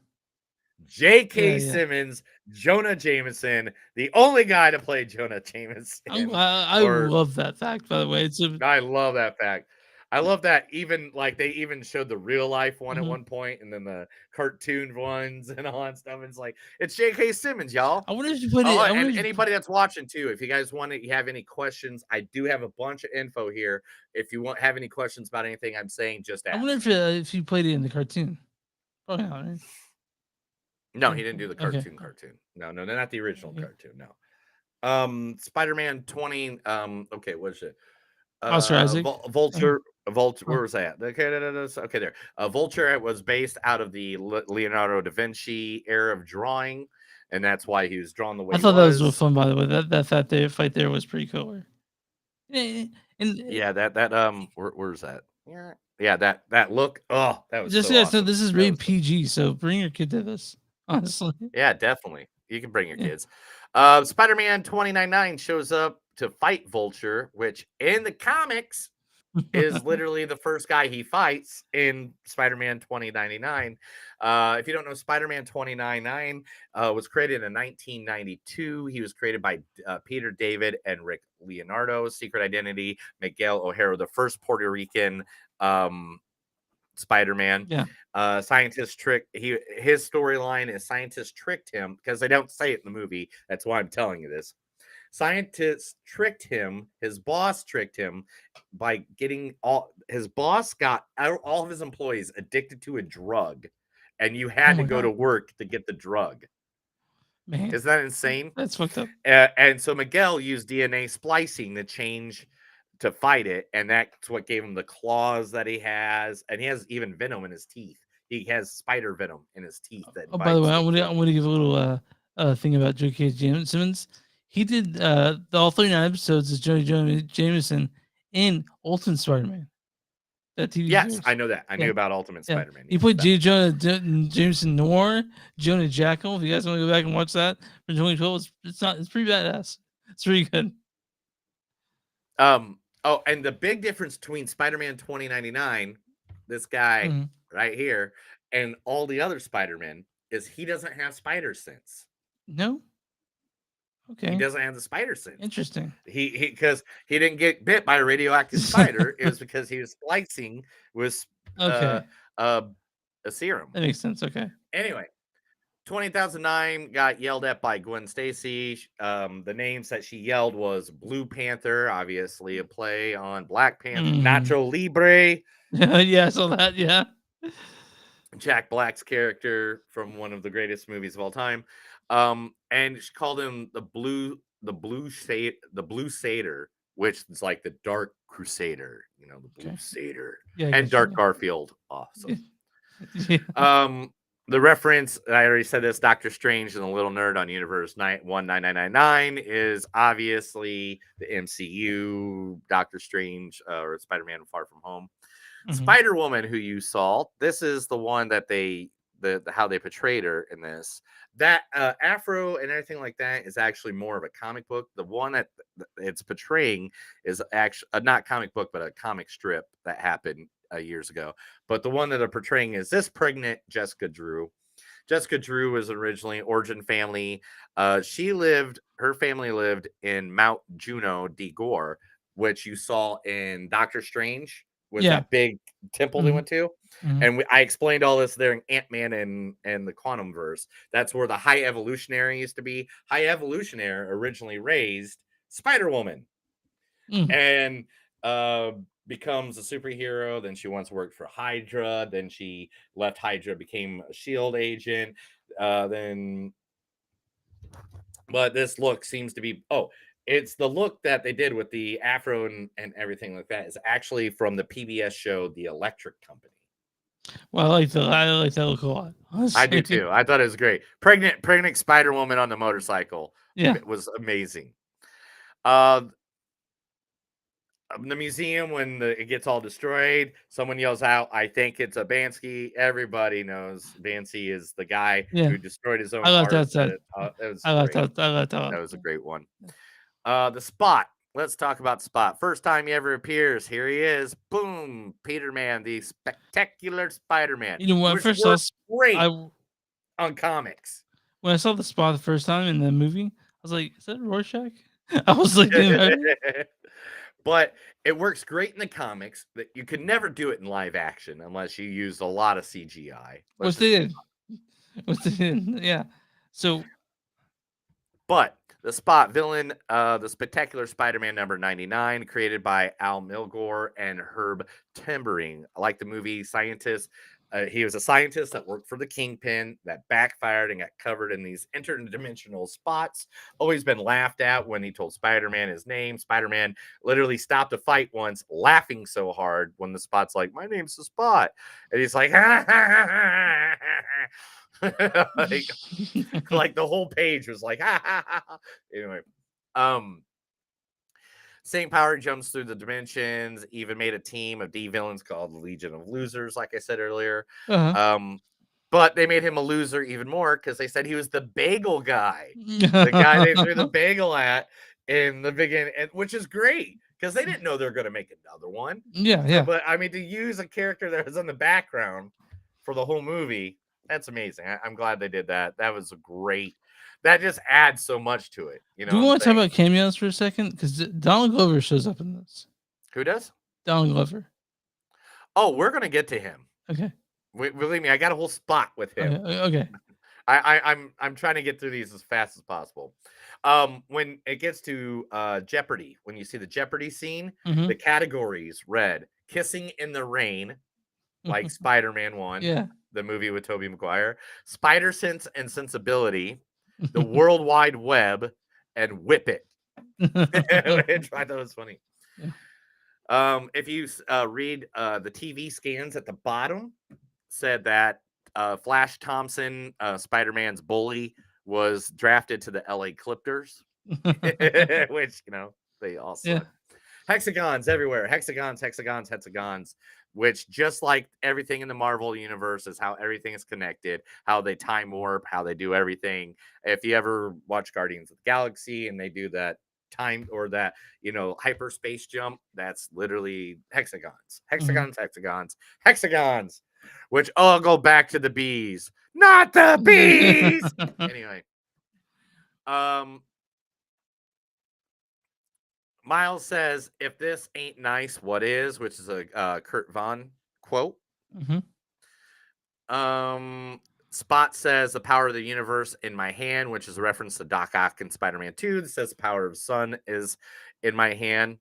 J.K. Yeah, yeah. Simmons, Jonah Jameson, the only guy to play Jonah Jameson. I love that fact, by the way. I love that fact. I love that even like they even showed the real life one at one point, and then the cartoon ones and all that stuff. It's like it's J.K. Simmons, y'all. I wonder if you put it. Oh, I wonder and if you anybody that's watching too, if you guys want to have any questions, I do have a bunch of info here. If you have any questions about anything I'm saying, just I ask. wonder if you played it in the cartoon. Probably not, right? No, he didn't do the Okay. cartoon. No, not the original cartoon. No. Spider-Man 20. Okay, what's it? Oscar Isaac. Vulture. Where was that? Okay, there. Vulture. It was based out of the Leonardo da Vinci era of drawing, and that's why he was drawn the way. I thought that was real fun, by the way. That fight there was pretty cool. Yeah, that where's that? Yeah, that look. Oh, that was Just so so awesome. this is rated PG, so bring your kid to this. Honestly. Yeah, definitely. You can bring your kids. Spider-Man 2099 shows up to fight Vulture, which in the comics is literally the first guy he fights in Spider-Man 2099. If you don't know, Spider-Man 2099 was created in 1992. He was created by Peter David and Rick Leonardo. Secret identity, Miguel O'Hara, the first Puerto Rican Spider-Man. Yeah. Scientists his storyline is scientists tricked him, because they don't say it in the movie. That's why I'm telling you this. Scientists tricked him, his boss tricked him by getting his boss got all of his employees addicted to a drug, and you had to go to work to get the drug. Man, isn't that insane? That's fucked up. And so Miguel used DNA splicing to fight it, and that's what gave him the claws that he has, and he has even venom in his teeth. He has spider venom in his teeth. That Oh, by the way, I bites want to give a little thing about J.K. Simmons. He did all 39 episodes as Jonah Jameson in Ultimate Spider-Man. That TV Yes, series. I know that. I knew about Ultimate Spider-Man. He played Jonah Jameson Noir, Jonah Jackal. If you guys want to go back and watch that from 2012, it's pretty badass. It's pretty good. Oh, and the big difference between Spider-Man 2099, this guy right here, and all the other Spider-Men is he doesn't have spider sense. No. Okay. He doesn't have the spider sense. Interesting. Because he didn't get bit by a radioactive spider. It was because he was splicing with a serum. That makes sense. Okay. Anyway, 20,009 got yelled at by Gwen Stacy. The names that she yelled was Blue Panther, obviously a play on Black Panther, Nacho Libre. Yeah, I saw that. Yeah. Jack Black's character from one of the greatest movies of all time. And she called him the blue Satyr, which is like the Dark Crusader, the Blue Satyr. Yeah, and Dark Garfield. Awesome. The reference, I already said this, Doctor Strange and the Little Nerd on Universe 19999 is obviously the MCU, Doctor Strange, or Spider-Man Far From Home. Spider-Woman, who you saw, this is the one that how they portrayed her in this. That afro and everything like that is actually more of a comic book. The one that it's portraying is actually not comic book, but a comic strip that happened years ago. But the one that they're portraying is this pregnant Jessica Drew. Jessica Drew was originally origin family. Her family lived in Mount Juno de Gore, which you saw in Doctor Strange. With that big temple they went to. And I explained all this there in Ant-Man and the Quantumverse. That's where the High Evolutionary used to be. High Evolutionary originally raised Spider-Woman. And becomes a superhero. Then she once worked for Hydra. Then she left Hydra, became a S.H.I.E.L.D. agent. But this look seems to be... it's the look that they did with the afro and everything like that is actually from the PBS show, The Electric Company. Well, I like that look a lot. I do honestly. too. I thought it was great. Pregnant Spider Woman on the motorcycle. Yeah. It was amazing. Uh, the museum when it gets all destroyed, someone yells out, "I think it's a Bansky." Everybody knows Bansky is the guy Yeah. who destroyed his own I like art. that set. It was I like great. that. I like that. That was a great one. The Spot. Let's talk about Spot. First time he ever appears. Here he is. Boom. Peterman, the spectacular Spider-Man. You know what? Which First I worked saw, great I on comics. when I saw the Spot the first time in the movie, I was like, "Is that Rorschach?" I was like, thinking about it. But it works great in the comics. That you could never do it in live action unless you used a lot of CGI. What's the yeah. So But the Spot villain, the Spectacular Spider-Man number 99, created by Al Milgore and Herb Timbering. I like the movie Scientist. He was a scientist that worked for the Kingpin that backfired and got covered in these interdimensional spots. Always been laughed at when he told Spider-Man his name. Spider-Man literally stopped a fight once, laughing so hard when the Spot's like, "My name's the Spot," and he's like, "Ha ha ha ha ha." like the whole page was like, "Ha ha ha ha." Anyway, same power jumps through the dimensions, even made a team of D villains called the Legion of Losers, like I said earlier. But they made him a loser even more because they said he was the bagel guy, the guy they threw the bagel at in the beginning, which is great because they didn't know they were going to make another one. Yeah. But I mean, to use a character that was in the background for the whole movie, that's amazing. I'm glad they did that. That was great. That just adds so much to it. You know, do we want to talk about cameos for a second? Because Donald Glover shows up in this. Who does? Donald Glover. Oh, we're gonna get to him. Okay. Believe me, I got a whole spot with him. Okay. I'm trying to get through these as fast as possible. When it gets to Jeopardy, when you see the Jeopardy scene, Mhm. the categories read "Kissing in the Rain," like Spider-Man 1, Yeah. the movie with Tobey Maguire, Spider Sense and Sensibility, the World Wide Web, and Whip It. Which I thought was funny. If you read the TV scans at the bottom, said that Flash Thompson, Spider-Man's bully, was drafted to the LA Clippers, which, you know, they also Yeah. hexagons everywhere. Hexagons, which just like everything in the Marvel universe is how everything is connected, how they time warp, how they do everything. If you ever watch Guardians of the Galaxy and they do that time or that, you know, hyperspace jump, that's literally hexagons, which all go back to the bees, not the bees. Anyway, Miles says, "If this ain't nice, what is?" Which is a Kurt Von quote. Spot says, "The power of the universe in my hand," which is a reference to Doc Ock in Spider-Man 2. That says, "The power of the sun is in my hand."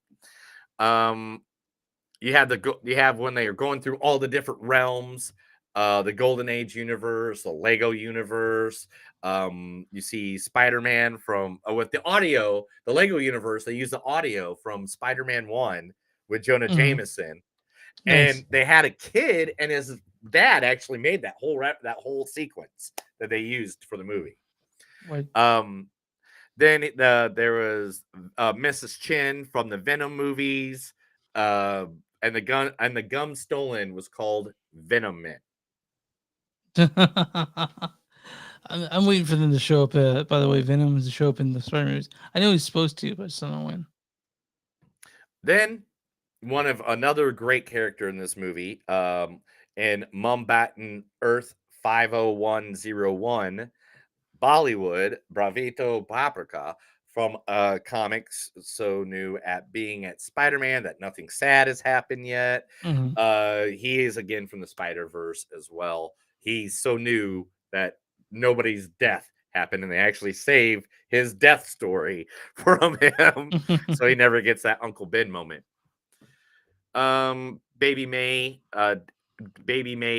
You have when they are going through all the different realms, the Golden Age universe, the Lego universe. You see Spider-Man from with the audio, the Lego universe. They use the audio from Spider-Man 1 with Jonah Jameson, Nice. and they had a kid, and his dad actually made that whole sequence that they used for the movie. Right. Then there was Mrs. Chin from the Venom movies, and the gum stolen was called Venom Mint. I'm waiting for them to show up. By the way, Venom to show up in the Spider movies. I know he's supposed to, but I still don't know when. Then another great character in this movie, in Mumbattan Earth 50101, Bollywood, Bravito Paprika from comics so new at being at Spider-Man that nothing sad has happened yet. He is again from the Spider-Verse as well. He's so new that nobody's death happened, and they actually save his death story from him, so he never gets that Uncle Ben moment. Baby May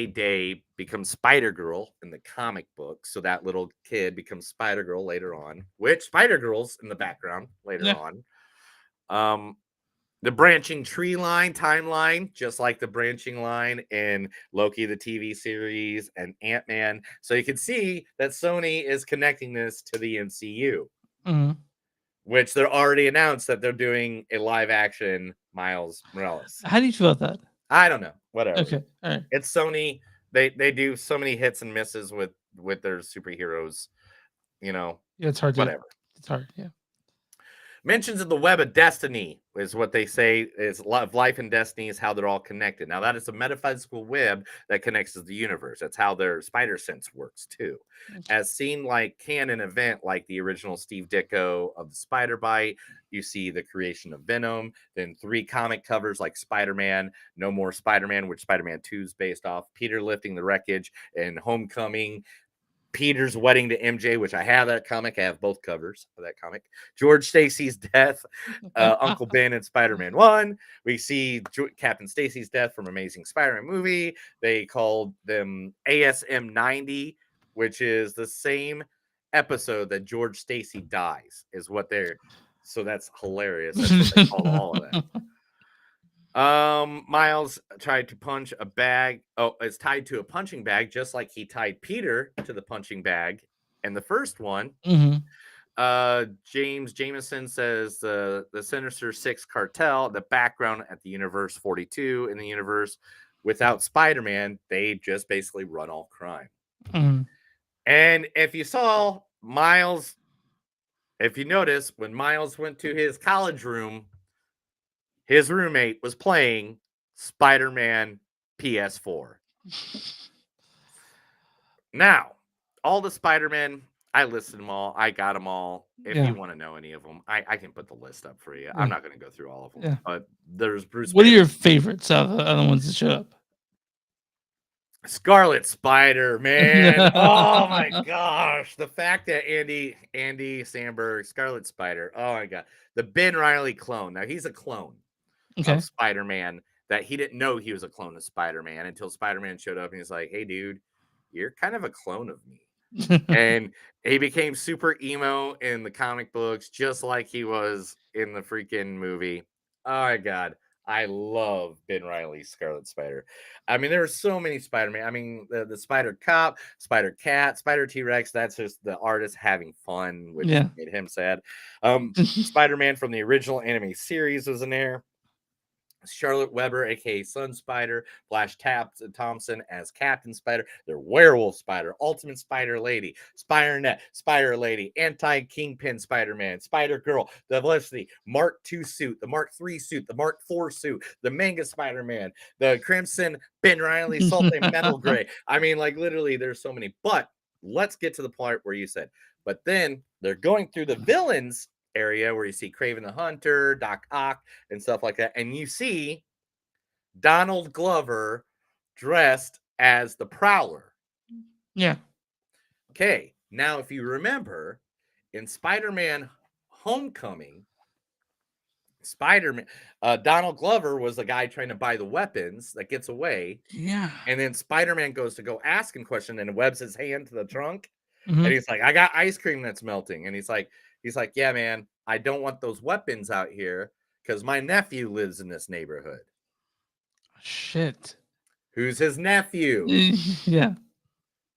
Day becomes Spider-Girl in the comic book, so that little kid becomes Spider-Girl later on, which Spider-Girl's in the background later on. The branching tree line timeline, just like the branching line in Loki, the TV series, and Ant-Man. So you can see that Sony is connecting this to the MCU, which they're already announced that they're doing a live action Miles Morales. How do you feel about that? I don't know. Whatever. Okay. All right. It's Sony. They do so many hits and misses with their superheroes. You know. Yeah, it's hard. Whatever. It's hard. Yeah. Mentions of the web of destiny is what they say is life and destiny is how they're all connected. Now that is a metaphysical web that connects to the universe. That's how their spider sense works too. As seen like canon event like the original Steve Ditko of the Spider Bite, you see the creation of Venom, then 3 comic covers like Spider-Man, No More Spider-Man, which Spider-Man 2 is based off, Peter lifting the wreckage, and Homecoming, Peter's wedding to MJ, which I have that comic. I have both covers of that comic. George Stacy's death, Uncle Ben in Spider-Man 1. We see Captain Stacy's death from Amazing Spider-Man movie. They called them ASM 90, which is the same episode that George Stacy dies, is what they're. So that's hilarious. That's what they call all of that. Miles tried to punch a bag. Oh, it's tied to a punching bag, just like he tied Peter to the punching bag in the first one. James Jameson says the Sinister Six cartel, the background at the Universe 42 in the universe. Without Spider-Man, they just basically run all crime. And if you saw Miles, if you notice, when Miles went to his college room, his roommate was playing Spider-Man PS4. Now, all the Spider-Man, I listed them all. I got them all. If you want to know any of them, I can put the list up for you. I'm not going to go through all of them. Yeah. But there's Bruce What are Banner. your favorites out of the other ones that show up? Scarlet Spider, man. Oh my gosh. The fact that Andy Samberg, Scarlet Spider. Oh my god. The Ben Reilly clone. Now he's a clone of Spider-Man that he didn't know he was a clone of Spider-Man until Spider-Man showed up and he's like, hey dude, you're kind of a clone of me. And he became super emo in the comic books, just like he was in the freaking movie. Oh my god. I love Ben Reilly's Scarlet Spider. I mean, there are so many Spider-Man. I mean, the Spider Cop, Spider Cat, Spider T-Rex. That's just the artist having fun, which made him sad. Spider-Man from the original anime series was in there. Charlotte Weber, aka Sun Spider, Flash Thompson as Captain Spider, their Werewolf Spider, Ultimate Spider Lady, Spider-Net, Spider Lady, Anti-Kingpin Spider-Man, Spider-Girl, the Felicity, Mark II suit, the Mark III suit, the Mark IV suit, the Manga Spider-Man, the Crimson Ben Reilly, Sultan Metal Gray. I mean, like literally, there's so many. But let's get to the part where you said, but then they're going through the villains area where you see Kraven the Hunter, Doc Ock, and stuff like that. And you see Donald Glover dressed as the Prowler. Yeah. Okay. Now, if you remember, in Spider-Man Homecoming, Donald Glover was the guy trying to buy the weapons that gets away. Yeah. And then Spider-Man goes to go ask him question and webs his hand to the trunk. And he's like, I got ice cream that's melting. And he's like, yeah, man, I don't want those weapons out here because my nephew lives in this neighborhood. Shit. Who's his nephew? Yeah.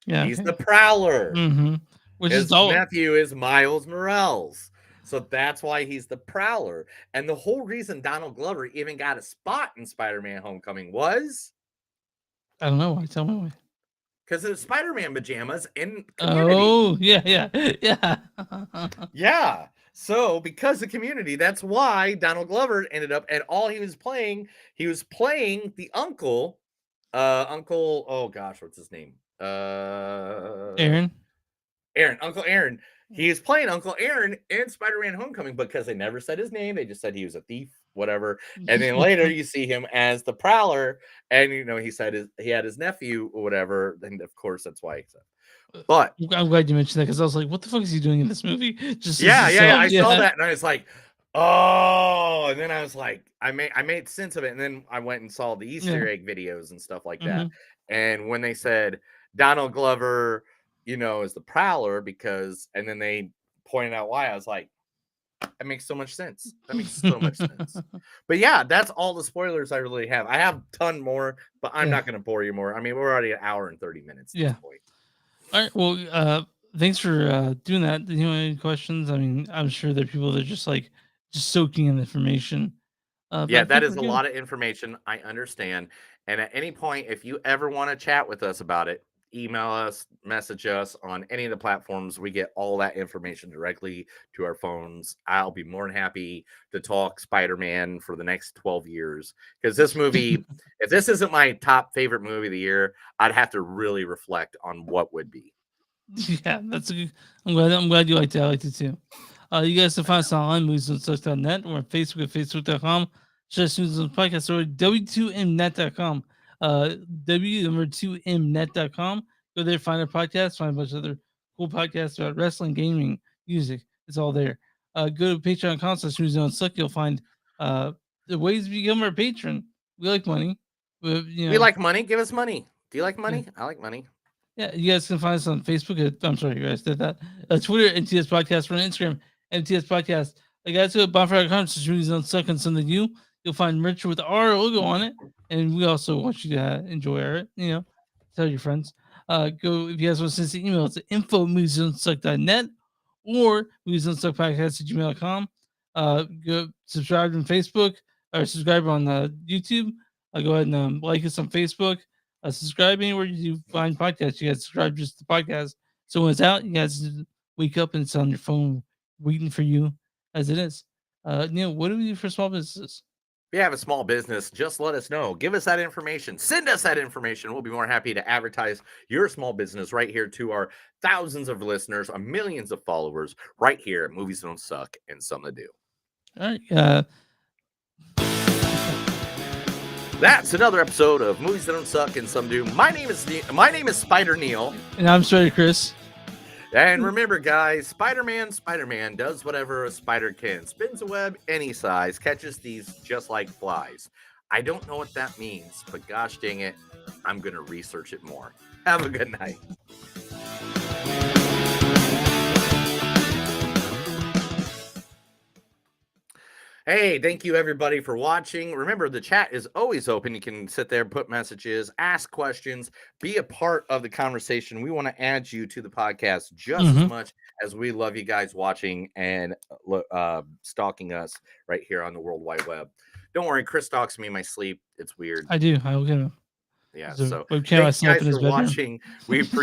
He's the Prowler. Which his is all nephew is Miles Morales. So that's why he's the Prowler. And the whole reason Donald Glover even got a spot in Spider-Man Homecoming was... I don't know why. Tell me why. Because of Spider-Man pajamas in Community. Oh, yeah. Yeah. So because of Community, that's why Donald Glover ended up, and all he was playing the uncle, oh gosh, what's his name? Aaron. Uncle Aaron. He is playing Uncle Aaron in Spider-Man Homecoming because they never said his name. They just said he was a thief, whatever. And then later you see him as the Prowler, and he said he had his nephew or whatever. And of course, that's why he said. But I'm glad you mentioned that because I was like, what the fuck is he doing in this movie? I saw that and I was like, oh, and then I was like, I made sense of it. And then I went and saw the Easter egg videos and stuff like that. And when they said Donald Glover, is the Prowler and then they pointed out why, I was like, That makes so much sense. That makes so much sense. But yeah, that's all the spoilers I really have. I have a ton more, but I'm Yeah. not going to bore you more. I mean, we're already an hour and 30 minutes at Yeah. this point. All right. Well, thanks for doing that. Do you have any questions? I mean, I'm sure there are people that are just soaking in information. But Yeah, I that think is we're a good. lot of information. I understand. And at any point, if you ever want to chat with us about it, email us, message us on any of the platforms. We get all that information directly to our phones. I'll be more than happy to talk Spider-Man for the next 12 years. Because this movie, if this isn't my top favorite movie of the year, I'd have to really reflect on what would be. Yeah, that's a good. I'm glad you liked it. I liked it too. You guys can find us online, moviesandsuch.net, or on Facebook at facebook.com/podcast, or w2mnet.com. W2mnet.com. Go there, find our podcast, find a bunch of other cool podcasts about wrestling, gaming, music. It's all there. Go to patreon.com/moviesandsuch. You'll find the ways to become our patron. We like money. We like money. Give us money. Do you like money? I like money. Yeah, you guys can find us on Facebook. I'm sorry, you guys did that. Twitter, NTS Podcast. We're on Instagram, NTS Podcast. Guys, go to bonfire.com. Movies on Suck and something new. You'll find merch with our logo on it, and we also want you to enjoy it. Tell your friends. Go if you guys want to send us an email. It's info@moviesonsuck.net or moviesonsuckpodcast@gmail.com. Go subscribe on Facebook or subscribe on YouTube. Go ahead and like us on Facebook. Subscribe anywhere you find podcasts. You guys subscribe just to the podcast. So when it's out, you guys wake up and it's on your phone waiting for you as it is. Neil, what do we do for small businesses? If you have a small business, just let us know. Give us that information. Send us that information. We'll be more happy to advertise your small business right here to our thousands of listeners, our millions of followers right here at Movies Don't Suck and Some to Do. All right. That's another episode of Movies That Don't Suck and Some Do. My name is Spider Neil. And I'm Spider Chris. And remember, guys, Spider-Man does whatever a spider can. Spins a web any size, catches thieves just like flies. I don't know what that means, but gosh dang it, I'm going to research it more. Have a good night. Hey, thank you everybody for watching. Remember, the chat is always open. You can sit there, put messages, ask questions, be a part of the conversation. We want to add you to the podcast just as much as we love you guys watching and stalking us right here on the World Wide Web. Don't worry, Chris stalks me in my sleep. It's weird. I do. I will get him. Yeah. So So webcam I thanks slept guys in his for bedroom. watching. We appreciate